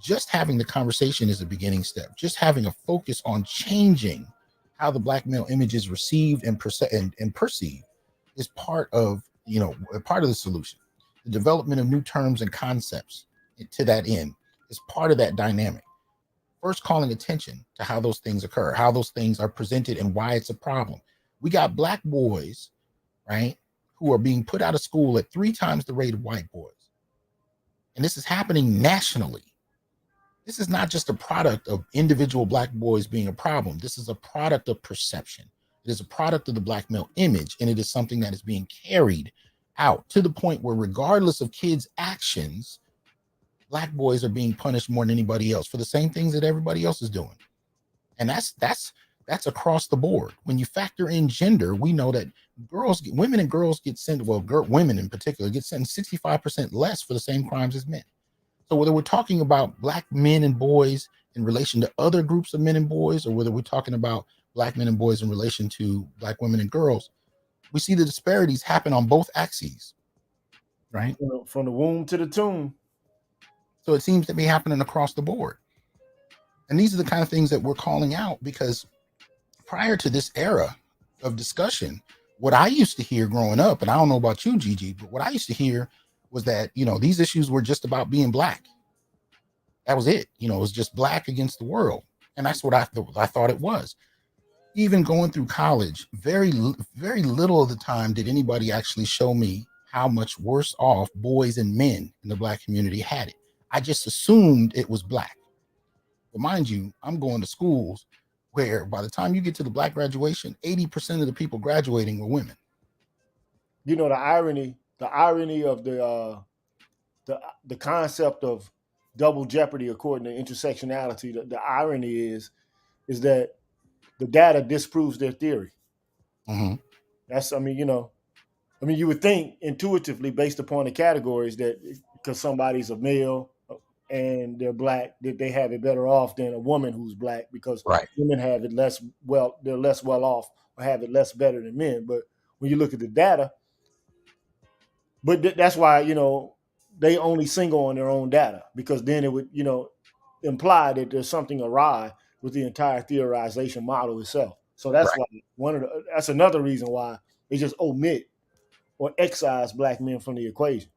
Just having the conversation is a beginning step. Just having a focus on changing how the Black male image is received and perceived is part of the solution. The development of new terms and concepts to that end is part of that dynamic. First, calling attention to how those things occur, how those things are presented, and why it's a problem. We got Black boys, right, who are being put out of school at 3 times the rate of white boys. And this is happening nationally. This is not just a product of individual Black boys being a problem. This is a product of perception. It is a product of the Black male image, and it is something that is being carried out to the point where, regardless of kids' actions, Black boys are being punished more than anybody else for the same things that everybody else is doing. And that's across the board. When you factor in gender, we know that women and girls get sentenced, women in particular get sentenced 65% less for the same crimes as men. So whether we're talking about Black men and boys in relation to other groups of men and boys, or whether we're talking about Black men and boys in relation to Black women and girls, we see the disparities happen on both axes, right? From the womb to the tomb. So it seems to be happening across the board. And these are the kind of things that we're calling out, because prior to this era of discussion, what I used to hear growing up, and I don't know about you, Gigi, but what I used to hear was that, these issues were just about being Black. That was it. It was just Black against the world. And that's what I thought it was. Even going through college, very, very little of the time did anybody actually show me how much worse off boys and men in the Black community had it. I just assumed it was Black. But mind you, I'm going to schools where by the time you get to the Black graduation, 80% of the people graduating were women. The irony the irony of the concept of double jeopardy according to intersectionality. The irony is that the data disproves their theory. Mm-hmm. That's, you would think intuitively based upon the categories that because somebody's a male and they're black, that they have it better off than a woman who's black because Right. women have it less well, they're less well off or have it less better than men. But when you look at the data, but that's why, they only single on their own data because then it would, imply that there's something awry with the entire theorization model itself. So that's Right. why that's another reason why they just omit or excise black men from the equation.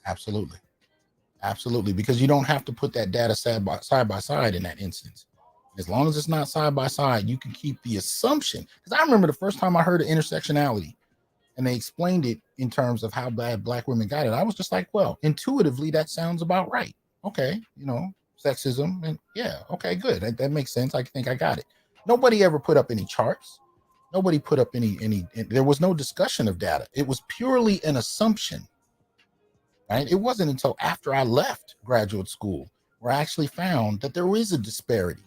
Absolutely. Absolutely. Because you don't have to put that data side by side in that instance. As long as it's not side by side, you can keep the assumption. Because I remember the first time I heard of intersectionality and they explained it in terms of how bad black women got it. I was just like, well, intuitively, that sounds about right. Okay. Sexism. And yeah, okay, good. That makes sense. I think I got it. Nobody ever put up any charts. Nobody put up any, there was no discussion of data. It was purely an assumption. Right? It wasn't until after I left graduate school where I actually found that there is a disparity.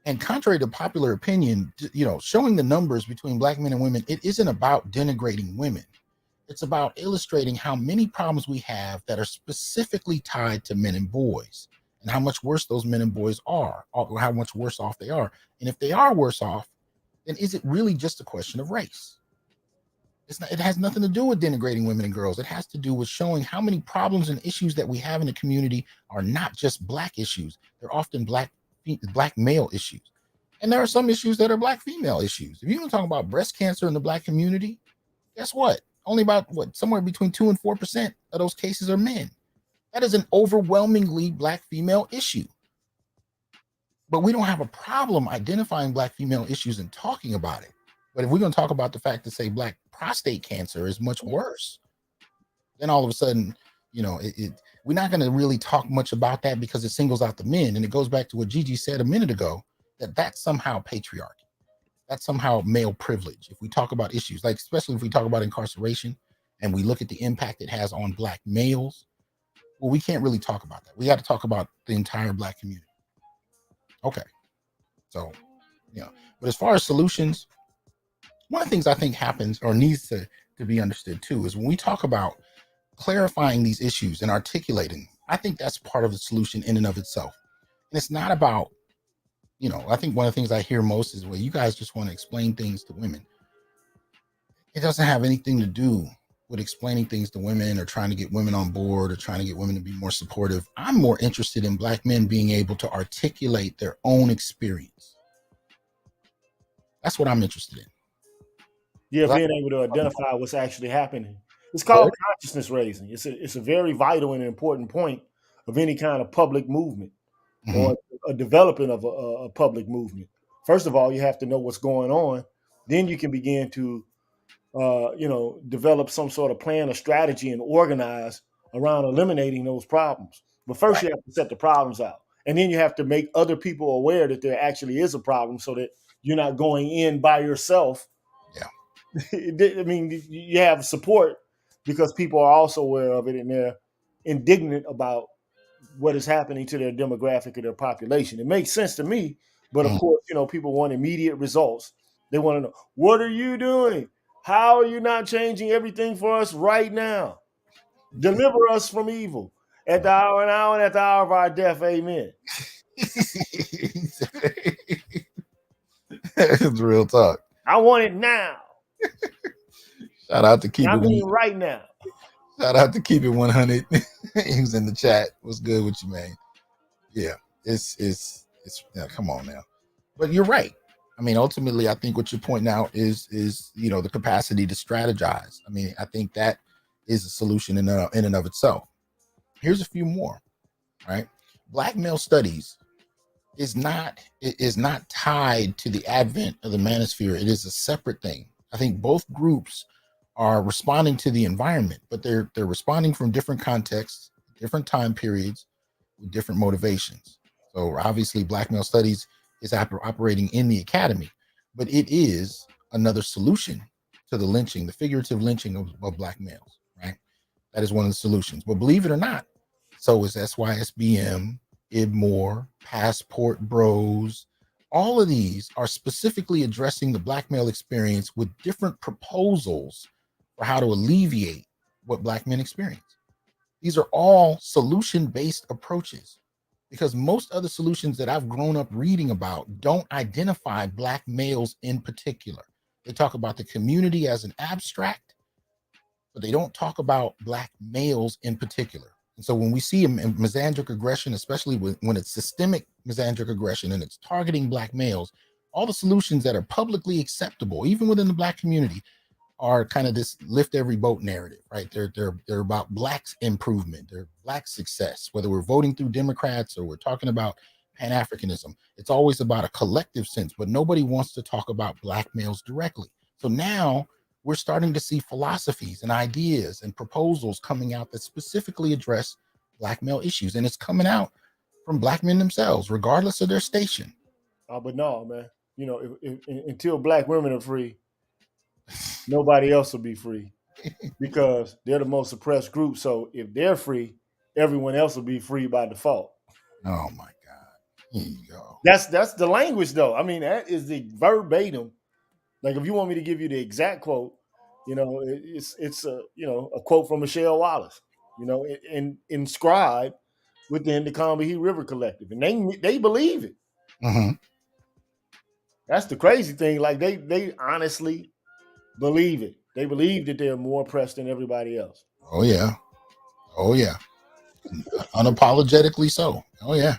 And contrary to popular opinion, showing the numbers between black men and women, it isn't about denigrating women. It's about illustrating how many problems we have that are specifically tied to men and boys and how much worse those men and boys are, or how much worse off they are. And if they are worse off, then is it really just a question of race? It has nothing to do with denigrating women and girls. It has to do with showing how many problems and issues that we have in the community are not just black issues. They're often black male issues. And there are some issues that are black female issues. If you want to talk about breast cancer in the black community, guess what? Only about somewhere between 2 and 4% of those cases are men. That is an overwhelmingly black female issue. But we don't have a problem identifying black female issues and talking about it. But if we're going to talk about the fact that, say, black prostate cancer is much worse, then all of a sudden, we're not going to really talk much about that because it singles out the men. And it goes back to what Gigi said a minute ago, that's somehow patriarchy. That's somehow male privilege. If we talk about issues, like especially if we talk about incarceration and we look at the impact it has on black males, well, we can't really talk about that. We got to talk about the entire black community. Okay. So, but as far as solutions, one of the things I think happens or needs to be understood too is when we talk about clarifying these issues and articulating, I think that's part of the solution in and of itself. And it's not about, I think one of the things I hear most is, well, you guys just want to explain things to women. It doesn't have anything to do with explaining things to women or trying to get women on board or trying to get women to be more supportive. I'm more interested in black men being able to articulate their own experience. That's what I'm interested in. Yeah, being able to identify what's actually happening. It's called consciousness raising. It's a very vital and important point of any kind of public movement or a development of a public movement. First of all, you have to know what's going on. Then you can begin to, develop some sort of plan or strategy and organize around eliminating those problems. But first, you have to set the problems out. And then you have to make other people aware that there actually is a problem so that you're not going in by yourself. Yeah. I mean, you have support because people are also aware of it and they're indignant about what is happening to their demographic or their population. It makes sense to me, but of course, people want immediate results. They want to know, what are you doing? How are you not changing everything for us right now? Deliver us from evil at the hour and hour and at the hour of our death. Amen. It's real talk. I want it now. Shout out to Keep It right now. Shout out to Keep It 100. He was in the chat. What's good with you, man? Yeah, it's yeah, come on now. But you're right. I mean, ultimately, I think what you're pointing out is the capacity to strategize. I mean, I think that is a solution in and of itself. Here's a few more. Right, Black male studies is not tied to the advent of the manosphere. It is a separate thing. I think both groups are responding to the environment, but they're responding from different contexts, different time periods, with different motivations. So obviously, Black male studies is operating in the academy, but it is another solution to the lynching, the figurative lynching of Black males. Right? That is one of the solutions. But believe it or not, so is SYSBM, IBMOR, Passport Bros. All of these are specifically addressing the Black male experience with different proposals for how to alleviate what Black men experience. These are all solution-based approaches, because most other solutions that I've grown up reading about don't identify Black males in particular. They talk about the community as an abstract, but they don't talk about Black males in particular. And so when we see a misandric aggression, especially when it's systemic misandric aggression and it's targeting Black males, all the solutions that are publicly acceptable, even within the Black community, are kind of this lift every boat narrative, right? They're about Black's improvement, they're Black success. Whether we're voting through Democrats or we're talking about Pan-Africanism, it's always about a collective sense, but nobody wants to talk about Black males directly. So now we're starting to see philosophies and ideas and proposals coming out that specifically address Black male issues, and it's coming out from Black men themselves, regardless of their station. But no, man. You know, until Black women are free, nobody else will be free, because they're the most oppressed group. So if they're free, everyone else will be free by default. Oh my God. Here you go. That's the language, though. I mean, that is the verbatim. Like, if you want me to give you the exact quote, you know, it's a, you know, a quote from Michelle Wallace, you know, inscribed within the Combahee River Collective, and they believe it. Mm-hmm. That's the crazy thing. Like, they honestly believe it. They believe that they're more oppressed than everybody else. Oh yeah. Oh yeah. Unapologetically so. Oh yeah.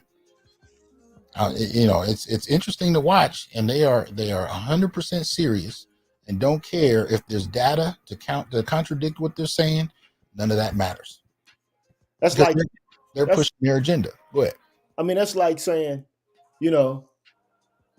You know, it's interesting to watch, and they are 100% serious and don't care if there's data to contradict what they're saying. None of that matters. That's Because like they're pushing their agenda. Go ahead. I mean, that's like saying, you know,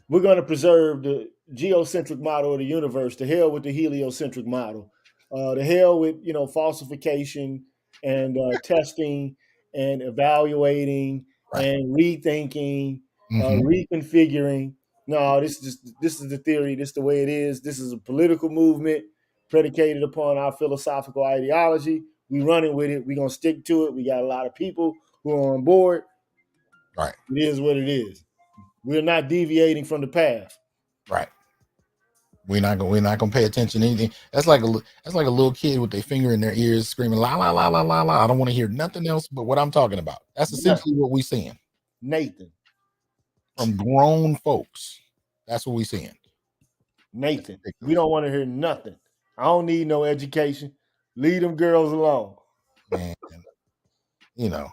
we're going to preserve the geocentric model of the universe. To hell with the heliocentric model. To hell with, you know, falsification and testing and evaluating Right. and rethinking, Mm-hmm. reconfiguring. No, this is the theory. This is the way it is. This is a political movement predicated upon our philosophical ideology. We running with it. We're gonna stick to it. We got a lot of people who are on board. Right. It is what it is. We're not deviating from the path. Right. We're not gonna pay attention to anything. That's like a little kid with their finger in their ears screaming la la la la la la. I don't want to hear nothing else but what I'm talking about. That's essentially what we're seeing. Nathan. From grown folks. That's what we're seeing. Nathan. We don't want to hear nothing. I don't need no education. Leave them girls alone. Man, you know.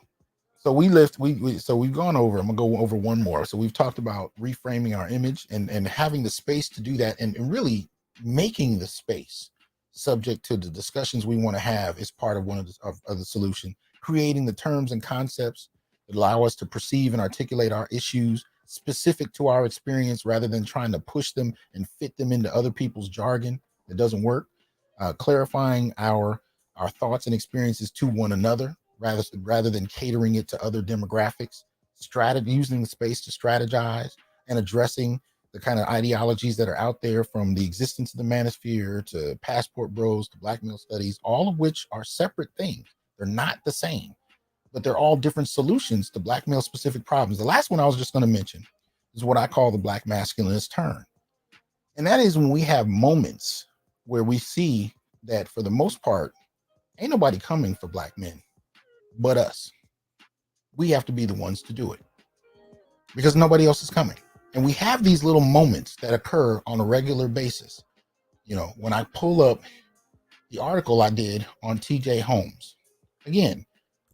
So we've gone over. I'm gonna go over one more. So we've talked about reframing our image and having the space to do that, and really making the space subject to the discussions we want to have is part of one of the solution. Creating the terms and concepts that allow us to perceive and articulate our issues specific to our experience, rather than trying to push them and fit them into other people's jargon that doesn't work. Clarifying our thoughts and experiences to one another, rather than catering it to other demographics. Using the space to strategize and addressing the kind of ideologies that are out there, from the existence of the manosphere to Passport Bros to Black male studies, all of which are separate things. They're not the same, but they're all different solutions to Black male specific problems. The last one I was just going to mention is what I call the Black masculinist turn. And that is when we have moments where we see that, for the most part, ain't nobody coming for Black men but us. We have to be the ones to do it, because nobody else is coming. And we have these little moments that occur on a regular basis. You know, when I pull up the article I did on TJ Holmes, again,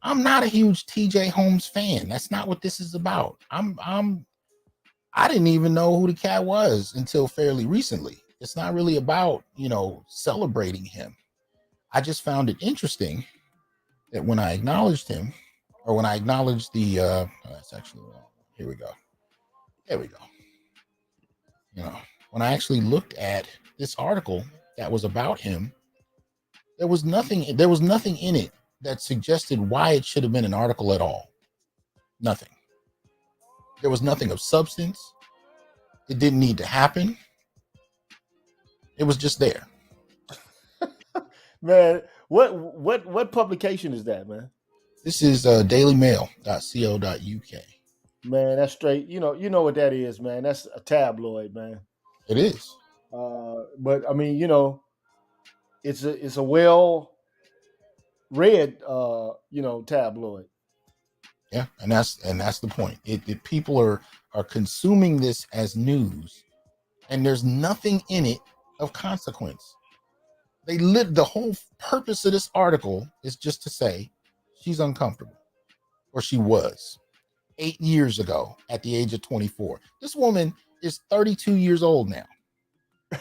I'm not a huge TJ Holmes fan. That's not what this is about. I didn't even know who the cat was until fairly recently. It's not really about, you know, celebrating him. I just found it interesting that when I acknowledged him, or when I acknowledged that's actually wrong. Here we go. There we go. You know, when I actually looked at this article that was about him, there was nothing in it that suggested why it should have been an article at all. Nothing. There was nothing of substance. It didn't need to happen. It was just there. Man, What publication is that, man? This is dailymail.co.uk. Man, that's straight. You know what that is, man. That's a tabloid, man. It is. But I mean, it's a well read, tabloid. Yeah, and that's the point. People are consuming this as news, and there's nothing in it of consequence. The whole purpose of this article is just to say she's uncomfortable, or she was 8 years ago at the age of 24. This woman is 32 years old now, and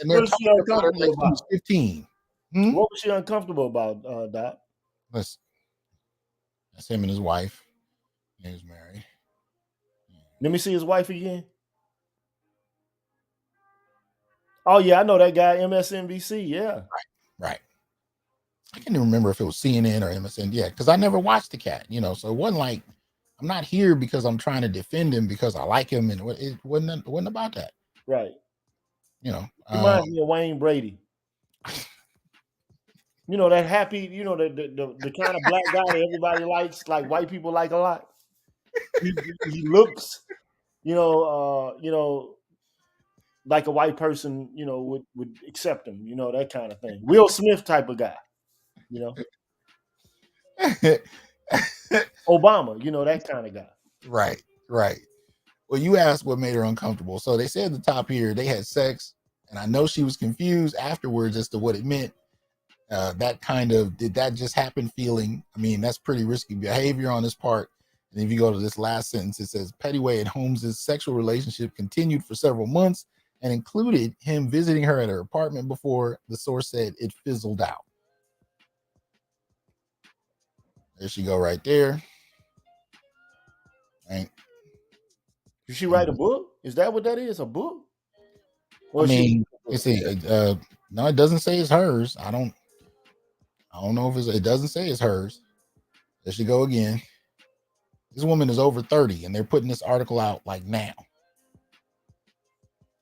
they're What was she talking about her uncomfortable like she was about? 15. What was she uncomfortable about, Doc? Listen, that's him and his wife. He was married. Let me see his wife again. Oh yeah, I know that guy, MSNBC. Yeah, Right. I can't even remember if it was CNN or MSN. Yeah, because I never watched the cat, so it wasn't like I'm not here because I'm trying to defend him because I like him, and it wasn't about that. right. You know, Reminds me of Wayne Brady. That happy, the kind of black guy that everybody likes, like white people like a lot. He looks, like a white person, would accept him, that kind of thing. Will Smith type of guy, Obama, that kind of guy. Right. Well, you asked what made her uncomfortable. So they said at the top here they had sex, and I know she was confused afterwards as to what it meant. That kind of did that just happen feeling. I mean, that's pretty risky behavior on his part. And if you go to this last sentence, it says Pettyway and Holmes' sexual relationship continued for several months and included him visiting her at her apartment before the source said it fizzled out. There she go right there. Right. Did she write a book? Is that what that is? A book? Or I mean, it's no, it doesn't say it's hers. I don't know if it doesn't say it's hers. There she go again. This woman is over 30 and they're putting this article out like now.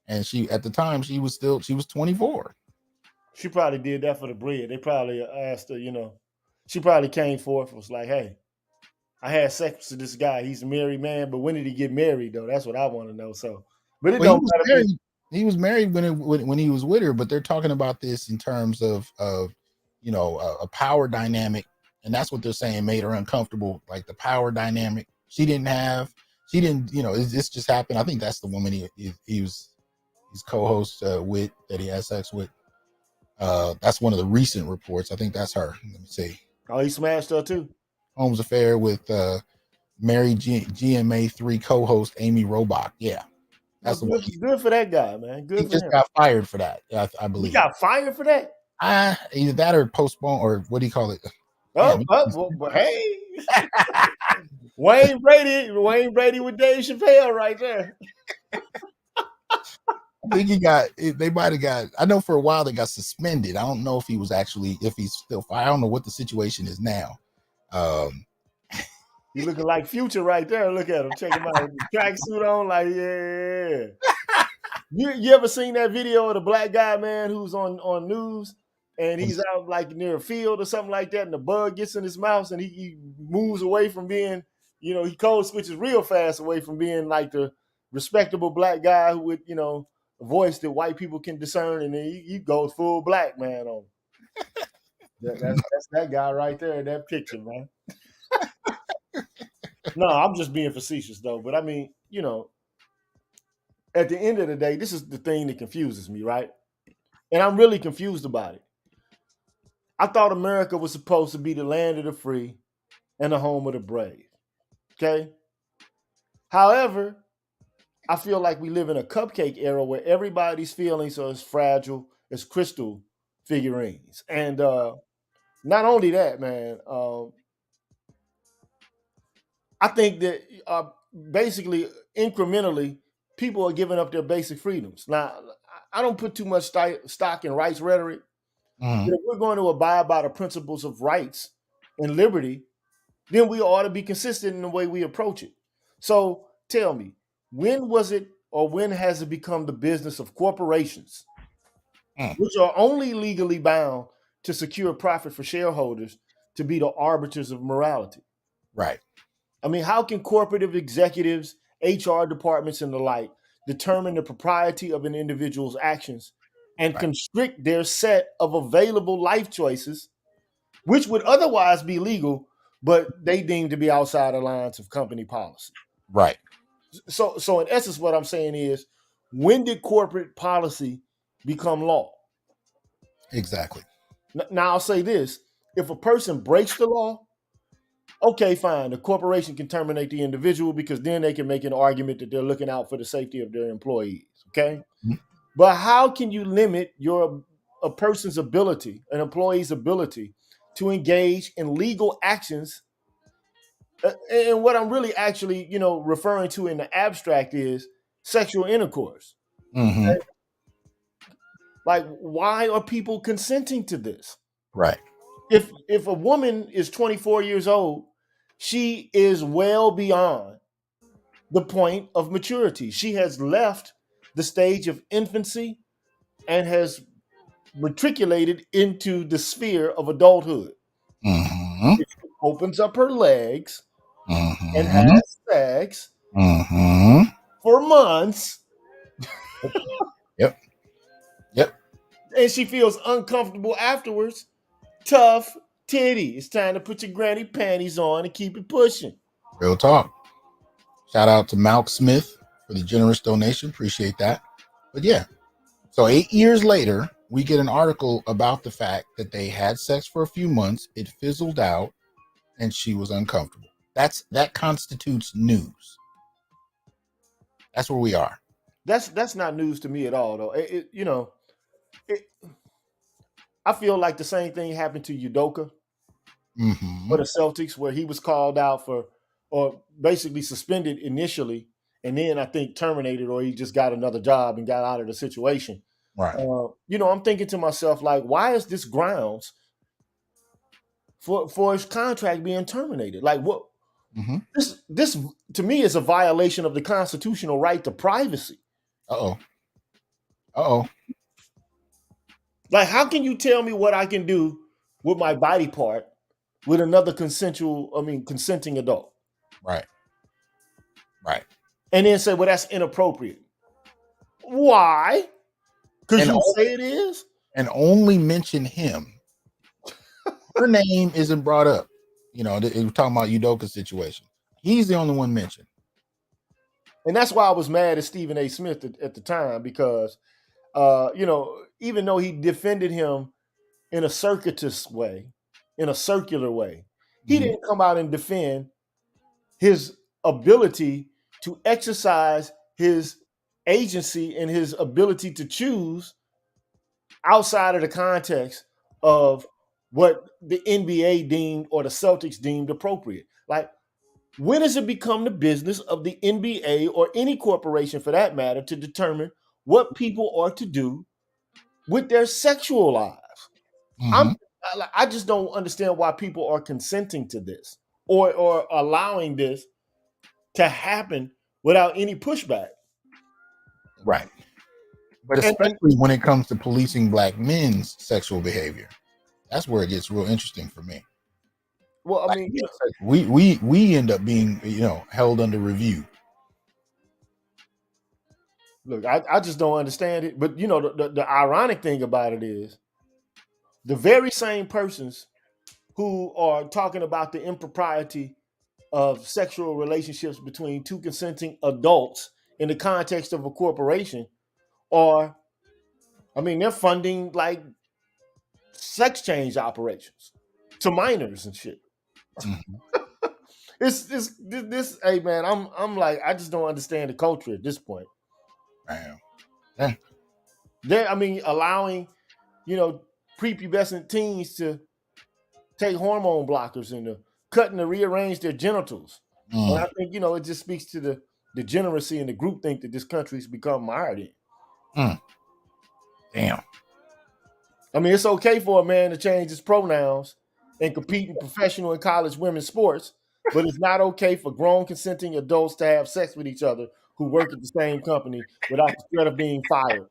And she, at the time, she was 24. She probably did that for the bread. They probably asked her, she probably came forth, was like, hey, I had sex with this guy. He's a married man, but when did he get married though? That's what I want to know. So, but it don't matter. He was married when he was with her, but they're talking about this in terms of a power dynamic, and that's what they're saying made her uncomfortable, like the power dynamic. She didn't, this just happened. I think that's the woman he's co-host with, that he had sex with. That's one of the recent reports. I think that's her. Let me see. Oh, he smashed her too. Holmes affair with married GMA3 co-host Amy Robach. Yeah. That's good for that guy, man. Good. He just got fired for that. I believe he got fired for that. Either that or postpone, or what do you call it? Hey, Wayne Brady with Dave Chappelle right there. I think they might have got. I know for a while they got suspended. I don't know if he's still fired. I don't know what the situation is now. You looking like Future right there. Look at him. Check him out. Tracksuit on, like, yeah. You ever seen that video of the black guy, man, who's on news, and he's out like near a field or something like that, and the bug gets in his mouth, and he moves away from being, he code switches real fast away from being like the respectable black guy who with, a voice that white people can discern, and then he goes full black man on. That's that guy right there in that picture, man. No, I'm just being facetious though. But I mean, at the end of the day, this is the thing that confuses me, right? And I'm really confused about it. I thought America was supposed to be the land of the free and the home of the brave. Okay. However, I feel like we live in a cupcake era where everybody's feelings are as fragile as crystal figurines. And not only that, man, I think that basically incrementally, people are giving up their basic freedoms. Now, I don't put too much stock in rights rhetoric. Mm-hmm. If we're going to abide by the principles of rights and liberty, then we ought to be consistent in the way we approach it. So tell me, when was it or when has it become the business of corporations which are only legally bound to secure profit for shareholders to be the arbiters of morality. Right. I mean, how can corporate executives, HR departments, and the like determine the propriety of an individual's actions and Right. constrict their set of available life choices, which would otherwise be legal, but they deem to be outside the lines of company policy? Right. So in essence, what I'm saying is, when did corporate policy become law? Exactly. Now, I'll say this: if a person breaks the law, okay, fine. The corporation can terminate the individual because then they can make an argument that they're looking out for the safety of their employees. Okay. Mhm. But how can you limit a person's ability, an employee's ability to engage in legal actions? And what I'm really actually, referring to in the abstract is sexual intercourse. Mm-hmm. Like, why are people consenting to this? Right. If a woman is 24 years old, she is well beyond the point of maturity. She has left the stage of infancy and has matriculated into the sphere of adulthood. Mm-hmm. If she opens up her legs and Mm-hmm. has sex Mm-hmm. for months Yep. Yep. and she feels uncomfortable afterwards, tough titty. It's time to put your granny panties on and keep it pushing. Real talk. Shout out to Malk Smith for the generous donation. Appreciate that. But yeah, so 8 years later, we get an article about the fact that they had sex for a few months, it fizzled out, and she was uncomfortable. That constitutes news. That's where we are. That's not news to me at all, though. It, I feel like the same thing happened to Udoka Mm-hmm. for the Celtics, where he was called out for, or basically suspended initially, and then I think terminated, or he just got another job and got out of the situation. Right. I'm thinking to myself, like, why is this grounds for his contract being terminated? Like, what? Mm-hmm. This to me is a violation of the constitutional right to privacy. Uh-oh. Uh-oh. Like, how can you tell me what I can do with my body part with another consenting adult? Right. Right. And then say, well, that's inappropriate. Why? Because And you only, say it is? and only mention him. Her name isn't brought up. We're talking about Udoka's situation. He's the only one mentioned. And that's why I was mad at Stephen A. Smith at the time, because, even though he defended him in a circuitous way, in a circular way, he Mm-hmm. didn't come out and defend his ability to exercise his agency and his ability to choose outside of the context of what the NBA deemed or the Celtics deemed appropriate. Like, when does it become the business of the NBA or any corporation for that matter to determine what people are to do with their sexual lives? Mm-hmm. I just don't understand why people are consenting to this or allowing this to happen without any pushback. Right. But And especially when it comes to policing black men's sexual behavior, that's where it gets real interesting for me. well, I Like, mean, we end up being held under review. look, I just don't understand it. But the ironic thing about it is the very same persons who are talking about the impropriety of sexual relationships between two consenting adults in the context of a corporation are, they're funding like sex change operations to minors and shit. Mm-hmm. It's this. Hey man, I'm like, I just don't understand the culture at this point. Damn. Yeah. They're allowing prepubescent teens to take hormone blockers and to cut and to rearrange their genitals. And I think it just speaks to the degeneracy and the groupthink that this country's become mired in. Damn. It's okay for a man to change his pronouns and compete in professional and college women's sports, but it's not okay for grown consenting adults to have sex with each other who work at the same company without the threat of being fired.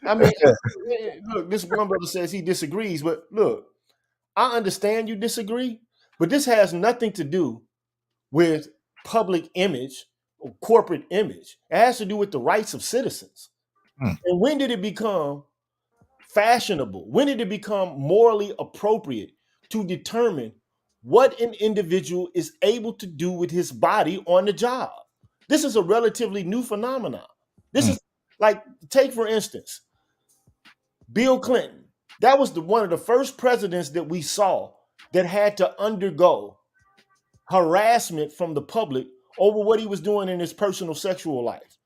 I mean, look, this one brother says he disagrees, but look, I understand you disagree, but this has nothing to do with public image or corporate image. It has to do with the rights of citizens. And when did it become fashionable? When did it become morally appropriate to determine what an individual is able to do with his body on the job? This is a relatively new phenomenon. This is like, take for instance, Bill Clinton. That was one of the first presidents that we saw that had to undergo harassment from the public over what he was doing in his personal sexual life.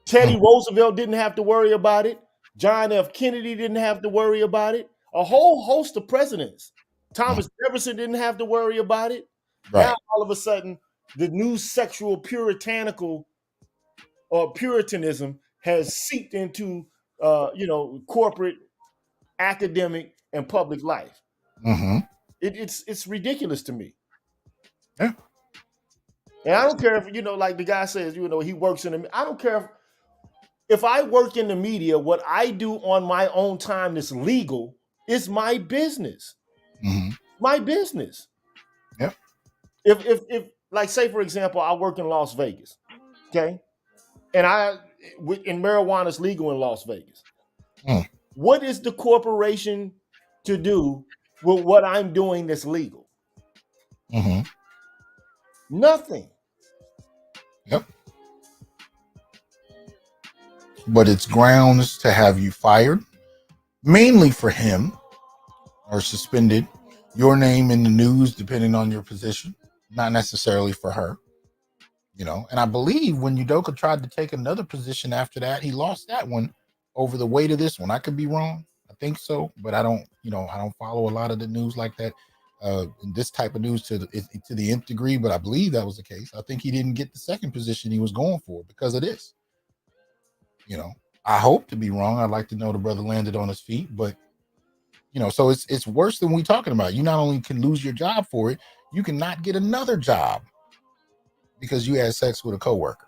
Teddy Roosevelt didn't have to worry about it. John F. Kennedy didn't have to worry about it. A whole host of presidents. Thomas Jefferson didn't have to worry about it. Right. Now, all of a sudden, the new sexual puritanical or puritanism has seeped into, corporate, academic, and public life. It's ridiculous to me. Yeah. And I don't care if, like the guy says, he works in the, I don't care if I work in the media, what I do on my own time that's legal is my business. My business. Yep. If like, say for example, I work in Las Vegas, okay, and marijuana is legal in Las Vegas. What is the corporation to do with what I'm doing that's legal? Nothing. Yep. But it's grounds to have you fired, mainly for him, or suspended, your name in the news, depending on your position, not necessarily for her. And I believe when Udoka tried to take another position after that, he lost that one over the weight of this one. I could be wrong. I think so, but I don't follow a lot of the news like that. This type of news to the nth degree, but I believe that was the case. I think he didn't get the second position he was going for because of this. I hope to be wrong. I'd like to know the brother landed on his feet, but so it's worse than we talking about. You not only can lose your job for it, you can not get another job because you had sex with a coworker.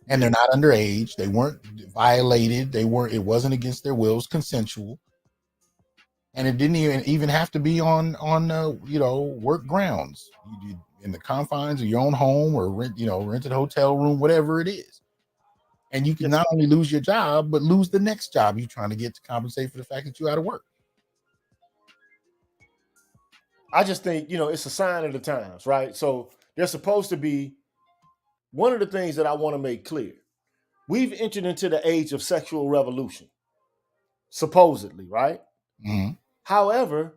And they're not underage. They weren't violated. It wasn't against their wills, consensual. And it didn't even have to be on work grounds. You in the confines of your own home or rented hotel room, whatever it is. And you can not only lose your job, but lose the next job you're trying to get to compensate for the fact that you're out of work. I just think, it's a sign of the times, right? So there's supposed to be, one of the things that I want to make clear, we've entered into the age of sexual revolution, supposedly, right? However,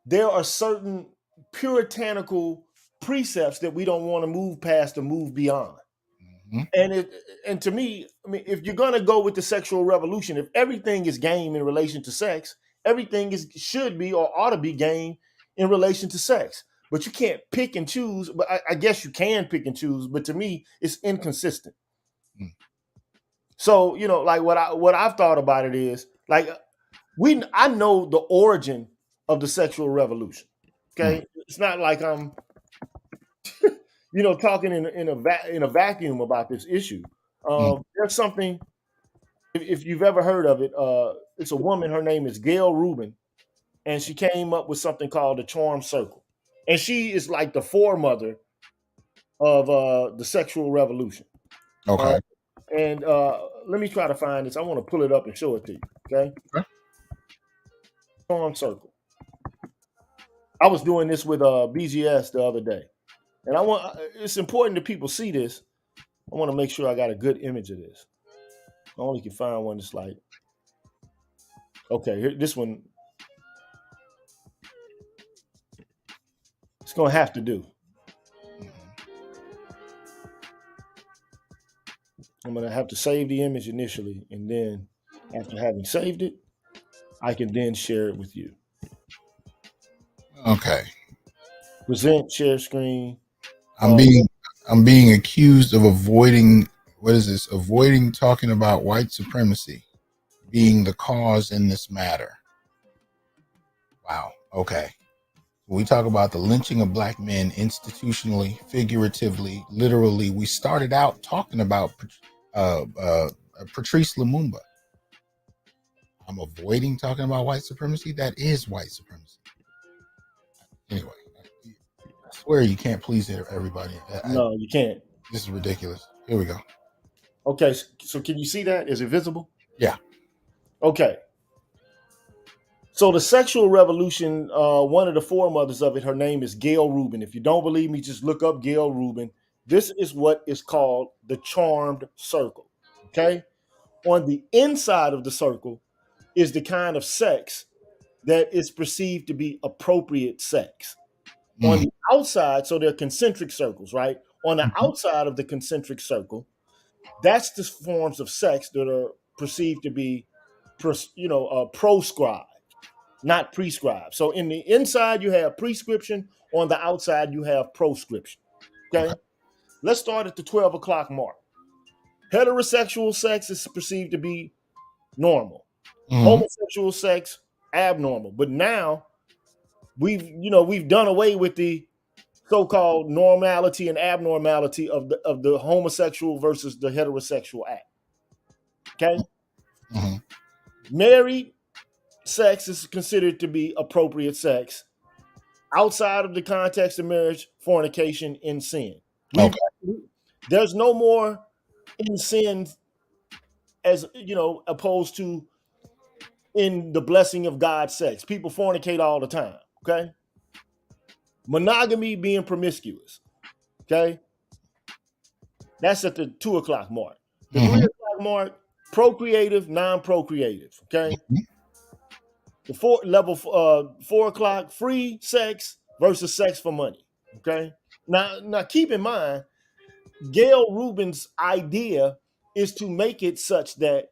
there are certain puritanical precepts that we don't want to move past or move beyond. And to me, I mean, if you're going to go with the sexual revolution, if everything is game in relation to sex, everything should be or ought to be game in relation to sex. But you can't pick and choose. But I guess you can pick and choose. But to me, it's inconsistent. So, like what I've thought about it is, like, I know the origin of the sexual revolution. Okay, it's not like I'm talking in a vacuum about this issue. There's something, if you've ever heard of it, it's a woman, her name is Gail Rubin, and she came up with something called the charm circle. And she is like the foremother of the sexual revolution. Okay. And let me try to find this. I want to pull it up and show it to you. Okay. Charm circle. I was doing this with BGS the other day. And it's important that people see this. I want to make sure I got a good image of this. I only can find one that's like, okay, here, this one, it's going to have to do. I'm going to have to save the image initially, and then after having saved it, I can then share it with you. Okay. Present, share screen. I'm being accused of avoiding, what is this? Avoiding talking about white supremacy being the cause in this matter. Wow. Okay. We talk about the lynching of black men institutionally, figuratively, literally. We started out talking about Patrice Lumumba. I'm avoiding talking about white supremacy. That is white supremacy. Anyway, I swear you can't please everybody. No, you can't. This is ridiculous. Here we go. Okay, so can you see that? Is it visible? Yeah. Okay. So the sexual revolution, one of the foremothers of it, her name is Gail Rubin. If you don't believe me, just look up Gail Rubin. This is what is called the charmed circle. Okay. On the inside of the circle is the kind of sex that is perceived to be appropriate sex. On the outside, so they're concentric circles, right? On the outside of the concentric circle, that's the forms of sex that are perceived to be, proscribed, not prescribed. So in the inside, you have prescription. On the outside, you have proscription. Okay. Let's start at the 12 o'clock mark. Heterosexual sex is perceived to be normal. Homosexual sex, abnormal. But now we've done away with the so-called normality and abnormality of the homosexual versus the heterosexual act. Okay. Married sex is considered to be appropriate sex. Outside of the context of marriage, fornication, and sin. There's no more in sin, as opposed to in the blessing of God's sex. People fornicate all the time. Okay. Monogamy being promiscuous. Okay. That's at the 2 o'clock mark. The 3 o'clock mark, procreative, non-procreative. Okay. The 4 o'clock, free sex versus sex for money. Okay. Now keep in mind, Gail Rubin's idea is to make it such that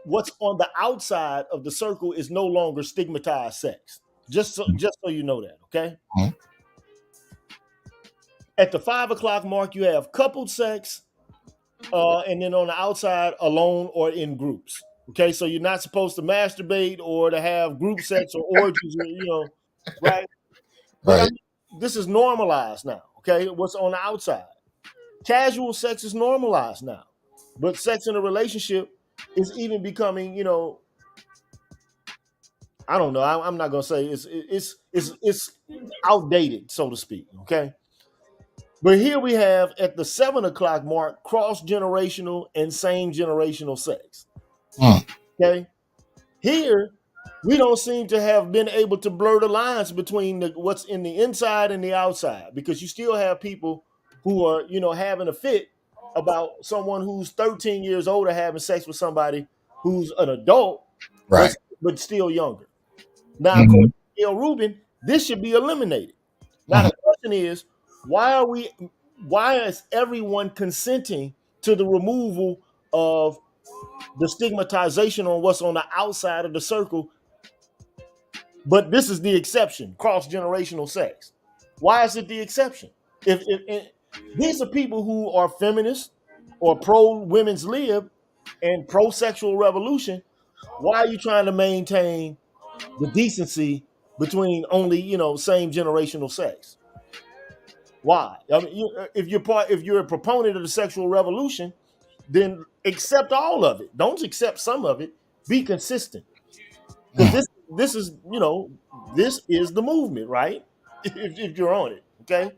what's on the outside of the circle is no longer stigmatized sex. Just so you know that, okay? At the 5 o'clock mark, you have coupled sex, and then on the outside, alone or in groups. Okay, so you're not supposed to masturbate or to have group sex or orgies, right? But I mean, this is normalized now. Okay, what's on the outside? Casual sex is normalized now, but sex in a relationship is even becoming, I don't know. I'm not gonna say it's outdated, so to speak. Okay, but here we have at the 7 o'clock mark cross-generational and same generational sex. Okay, here we don't seem to have been able to blur the lines between what's in the inside and the outside, because you still have people who are, having a fit about someone who's 13 years older having sex with somebody who's an adult, right, but still younger. Now, according to Gail Rubin, this should be eliminated. Now, the question is, why is everyone consenting to the removal of the stigmatization on what's on the outside of the circle? But this is the exception, cross-generational sex. Why is it the exception? If these are people who are feminists or pro-women's lib and pro-sexual revolution, why are you trying to maintain the decency between only, same generational sex? Why? I mean, if you're a proponent of the sexual revolution, then accept all of it. Don't accept some of it. Be consistent. Because this is the movement, right? If you're on it, okay?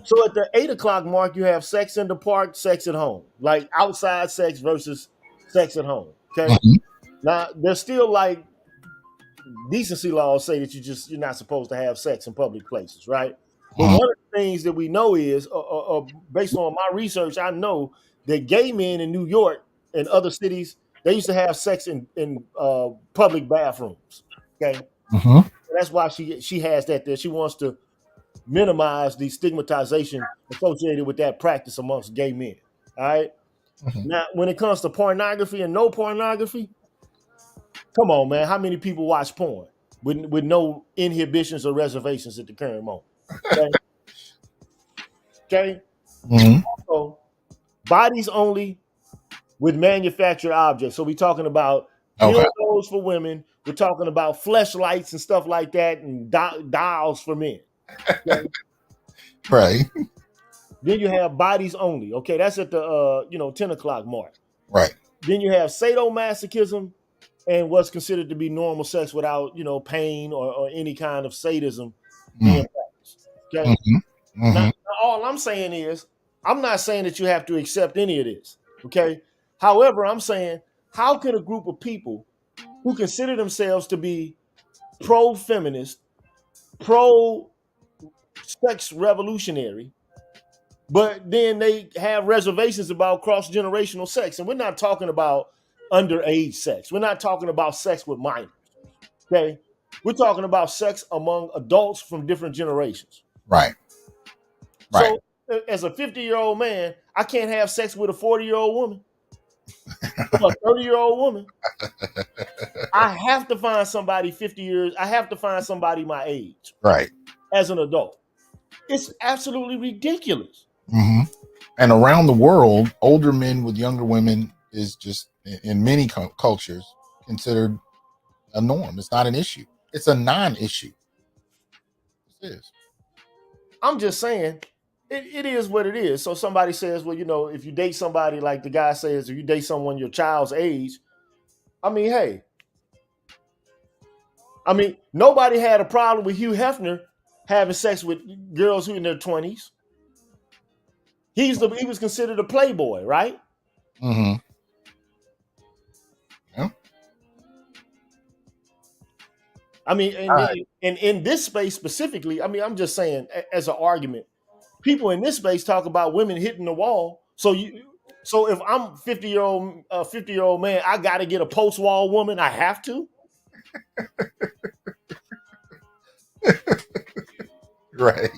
So at the 8 o'clock mark, you have sex in the park, sex at home, like outside sex versus sex at home. Okay. Now there's still like decency laws say that you're not supposed to have sex in public places, right? But one of the things that we know is, based on my research, I know that gay men in New York and other cities, they used to have sex in public bathrooms. Okay. That's why she has that there. She wants to minimize the stigmatization associated with that practice amongst gay men. All right. Now, when it comes to pornography and no pornography, come on, man. How many people watch porn with no inhibitions or reservations at the current moment? Okay. So, bodies only with manufactured objects. So we're talking about dildos for women, We're talking about fleshlights and stuff like that, and dials for men. Okay? Right. Then you have bodies only. Okay, that's at the 10 o'clock mark. Right. Then you have sadomasochism and what's considered to be normal sex without pain or any kind of sadism being practiced. Okay. Mm-hmm. Now, all I'm saying is, I'm not saying that you have to accept any of this. Okay. However, I'm saying, how could a group of people who consider themselves to be pro-feminist, pro-sex revolutionary, but then they have reservations about cross-generational sex? And we're not talking about underage sex. We're not talking about sex with minors. Okay. We're talking about sex among adults from different generations. Right. So as a 50-year-old man, I can't have sex with a 40-year-old woman or a 30-year-old woman. I have to find somebody 50 years. I have to find somebody my age. Right. As an adult. It's absolutely ridiculous. Mm-hmm. And around the world, older men with younger women is just, in many cultures, considered a norm. It's not an issue. It's a non-issue. It is. I'm just saying, it is what it is. So somebody says, well, if you date somebody, like the guy says, if you date someone your child's age, I mean, hey. I mean, nobody had a problem with Hugh Hefner having sex with girls who in their 20s. He was considered a playboy, right? Mm-hmm. Yeah. I mean, and in this space specifically, I mean, I'm just saying, as an argument, people in this space talk about women hitting the wall. So if I'm 50-year-old man, I got to get a post-wall woman. I have to. Right.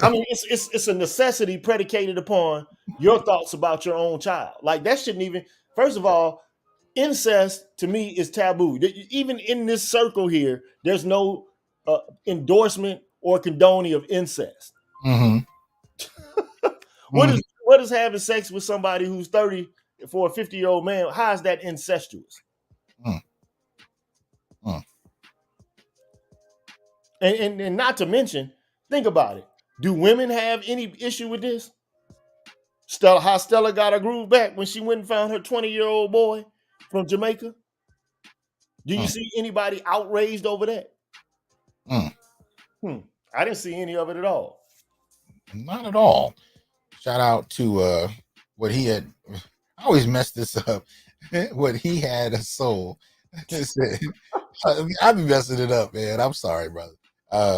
I mean, it's a necessity predicated upon your thoughts about your own child. Like, that shouldn't even. First of all, incest to me is taboo. Even in this circle here, there's no endorsement or condoning of incest. Mm-hmm. What is having sex with somebody who's 30 for a 50-year-old man? How is that incestuous? And not to mention, think about it. Do women have any issue with this? How Stella got her groove back when she went and found her 20-year-old boy from Jamaica? Do you see anybody outraged over that? I didn't see any of it at all. Not at all. Shout out to what he had. I always mess this up. What he had a soul. I be messing it up, man. I'm sorry, brother.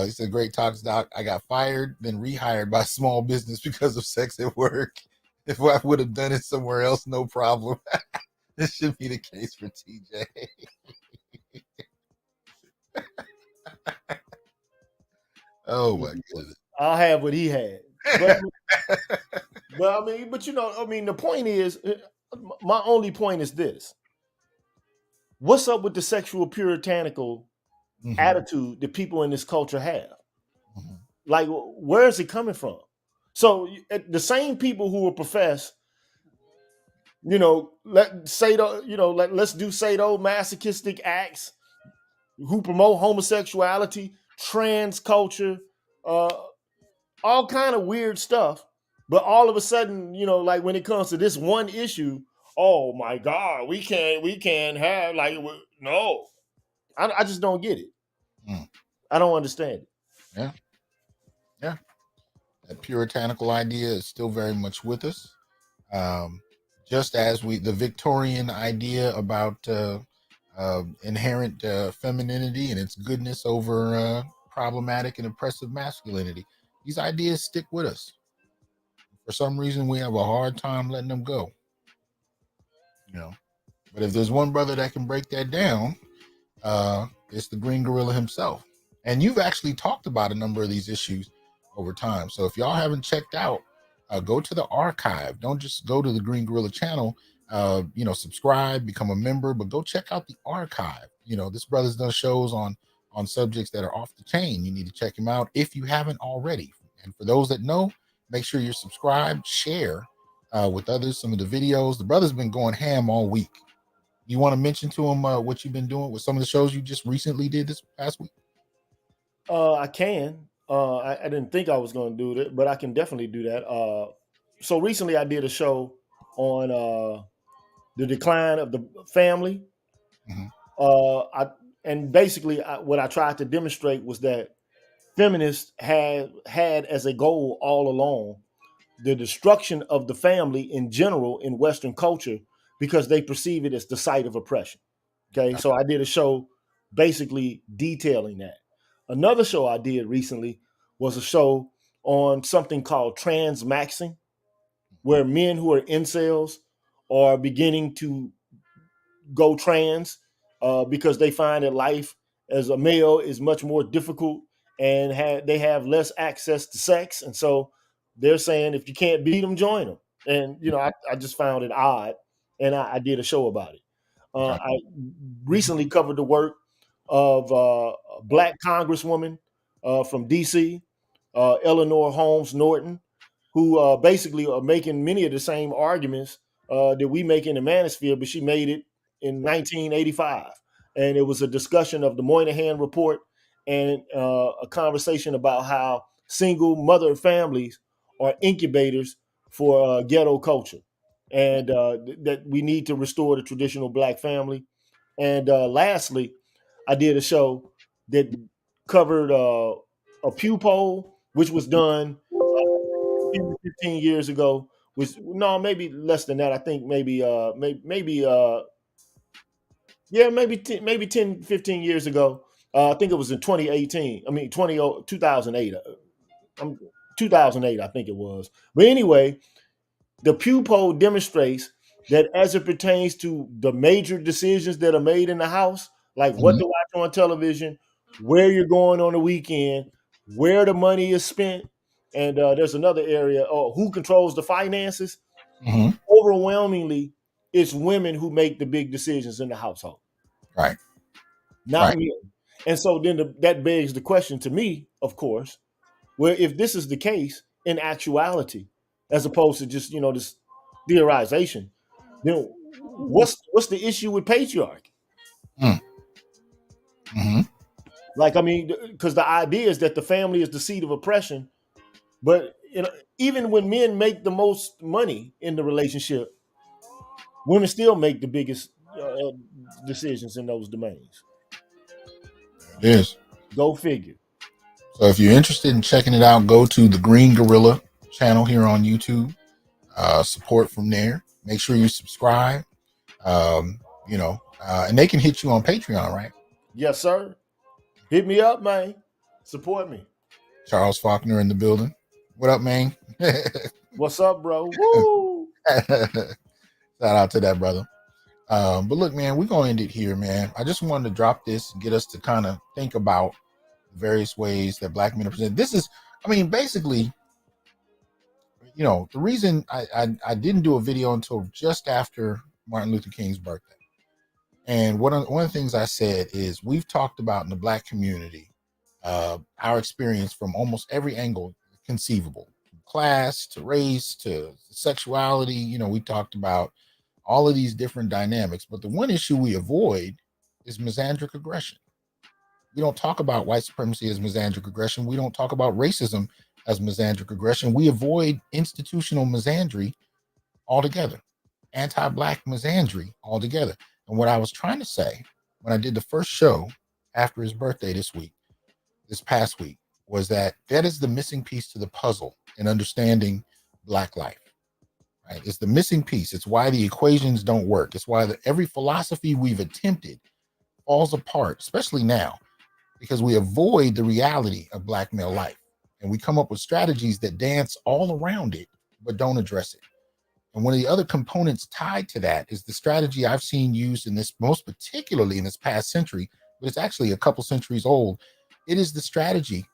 He said, "Great talks, doc. I got fired, then rehired by small business because of sex at work. If I would have done it somewhere else, no problem." This should be the case for TJ. Oh my goodness. I'll have what he had. But I mean, the point is, my only point is this. What's up with the sexual puritanical attitude that people in this culture have? Like, where is it coming from? So the same people who will profess, let's do sadomasochistic acts, who promote homosexuality, trans culture, all kind of weird stuff. But all of a sudden, like when it comes to this one issue, oh my God, we can't have, like, no. I just don't get it. I don't understand it. Yeah. That puritanical idea is still very much with us. Just as the Victorian idea about inherent femininity and its goodness over problematic and oppressive masculinity. These ideas stick with us. For some reason, we have a hard time letting them go. But if there's one brother that can break that down, it's the Green Gorilla himself. And you've actually talked about a number of these issues over time. So if y'all haven't checked out, go to the archive. Don't just go to the Green Gorilla channel. Subscribe, become a member, but go check out the archive. This brother's done shows on subjects that are off the chain. You need to check him out if you haven't already. And for those that know, make sure you're subscribed, share with others some of the videos. The brother's been going ham all week. You want to mention to them what you've been doing with some of the shows you just recently did this past week? I can. I didn't think I was going to do that, but I can definitely do that. So recently I did a show on the decline of the family. Mm-hmm. And basically, what I tried to demonstrate was that feminists had as a goal all along the destruction of the family in general in Western culture because they perceive it as the site of oppression. Okay, so I did a show basically detailing that. Another show I did recently was a show on something called transmaxing, where men who are incels are beginning to go trans because they find that life as a male is much more difficult and they have less access to sex. And so they're saying if you can't beat them, join them. And, I just found it odd. And I did a show about it. Okay. I recently covered the work of a Black Congresswoman from DC, Eleanor Holmes Norton, who basically are making many of the same arguments that we make in the manosphere, but she made it in 1985. And it was a discussion of the Moynihan Report and a conversation about how single mother families are incubators for ghetto culture and that we need to restore the traditional Black family. And lastly, I did a show that covered a Pew poll, which was done 10 to 15 years ago, which no, maybe less than that. I think maybe 10, 15 years ago. I think it was in 2018. I mean 2008. 2008, I think it was. But anyway, the Pew poll demonstrates that as it pertains to the major decisions that are made in the house, like what Mm-hmm. to watch on television, where you're going on the weekend, where the money is spent, and there's another area, who controls the finances. Mm-hmm. Overwhelmingly, it's women who make the big decisions in the household, Right. not Right. men. And so then that begs the question to me, of course, where if this is the case in actuality, as opposed to just this theorization, then what's the issue with patriarchy? Mm-hmm. Like, I mean, because the idea is that the family is the seat of oppression, but even when men make the most money in the relationship, women still make the biggest decisions in those domains. It is. Go figure. So if you're interested in checking it out, go to the Green Gorilla channel here on YouTube. Support from there. Make sure you subscribe. And they can hit you on Patreon, right? Yes, sir. Hit me up, man. Support me. Charles Faulkner in the building. What up, man? What's up, bro? Woo! Shout out to that brother. But look, man, we're gonna end it here, man. I just wanted to drop this and get us to kind of think about various ways that Black men are presented. This is, I mean, basically, the reason I didn't do a video until just after Martin Luther King's birthday. And one of the things I said is we've talked about in the Black community our experience from almost every angle conceivable, from class to race to sexuality. We talked about all of these different dynamics, but the one issue we avoid is misandric aggression. We don't talk about white supremacy as misandric aggression. We don't talk about racism as misandric aggression. We avoid institutional misandry altogether, anti-Black misandry altogether. And what I was trying to say when I did the first show after his birthday this past week, was that is the missing piece to the puzzle in understanding Black life. Right? It's the missing piece. It's why the equations don't work. It's why every philosophy we've attempted falls apart, especially now, because we avoid the reality of Black male life. And we come up with strategies that dance all around it, but don't address it. And one of the other components tied to that is the strategy I've seen used in this, most particularly in this past century, but it's actually a couple centuries old. It is the strategy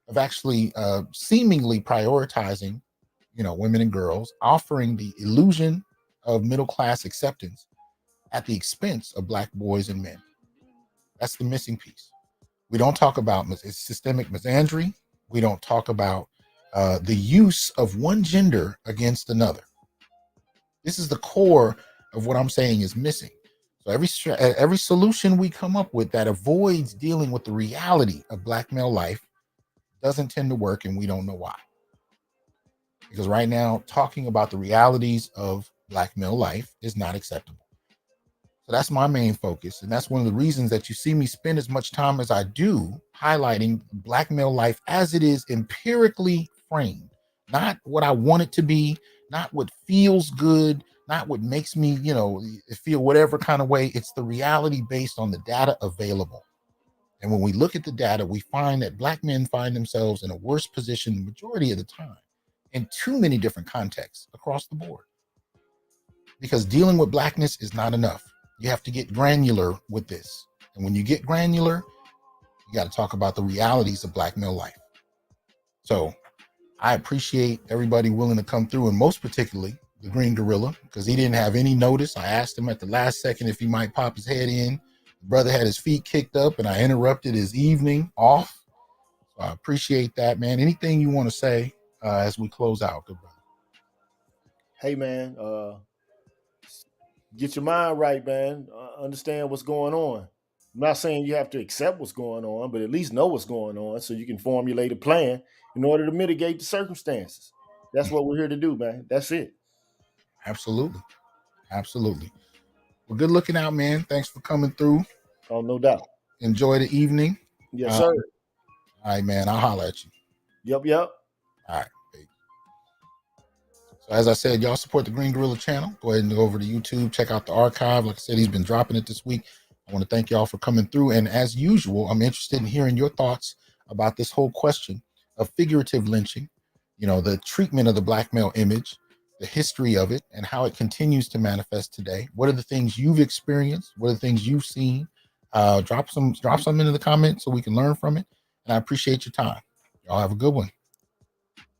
of actually seemingly prioritizing, women and girls, offering the illusion of middle-class acceptance at the expense of Black boys and men. That's the missing piece. We don't talk about systemic misandry. We don't talk about the use of one gender against another. This is the core of what I'm saying is missing. So every solution we come up with that avoids dealing with the reality of Black male life doesn't tend to work, and we don't know why. Because right now, talking about the realities of Black male life is not acceptable. So that's my main focus. And that's one of the reasons that you see me spend as much time as I do highlighting Black male life as it is empirically framed, not what I want it to be, not what feels good, not what makes me, feel whatever kind of way. It's the reality based on the data available. And when we look at the data, we find that Black men find themselves in a worse position the majority of the time in too many different contexts across the board. Because dealing with Blackness is not enough. You have to get granular with this. And when you get granular, you got to talk about the realities of Black male life. So I appreciate everybody willing to come through, and most particularly the Green Gorilla, because he didn't have any notice. I asked him at the last second if he might pop his head in. The brother had his feet kicked up, and I interrupted his evening off. So I appreciate that, man. Anything you want to say as we close out, good brother? Hey, man, get your mind right, man. Understand what's going on. I'm not saying you have to accept what's going on, but at least know what's going on so you can formulate a plan in order to mitigate the circumstances. That's what we're here to do, man. That's it. Absolutely. Absolutely. Well, good looking out, man. Thanks for coming through. Oh, no doubt. Enjoy the evening. Yes, sir. All right, man. I'll holler at you. Yep. All right. So as I said, y'all support the Green Gorilla channel. Go ahead and go over to YouTube. Check out the archive. Like I said, he's been dropping it this week. I want to thank y'all for coming through. And as usual, I'm interested in hearing your thoughts about this whole question of figurative lynching, the treatment of the Black male image, the history of it, and how it continues to manifest today. What are the things you've experienced? What are the things you've seen? Drop some into the comments so we can learn from it. And I appreciate your time. Y'all have a good one.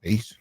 Peace.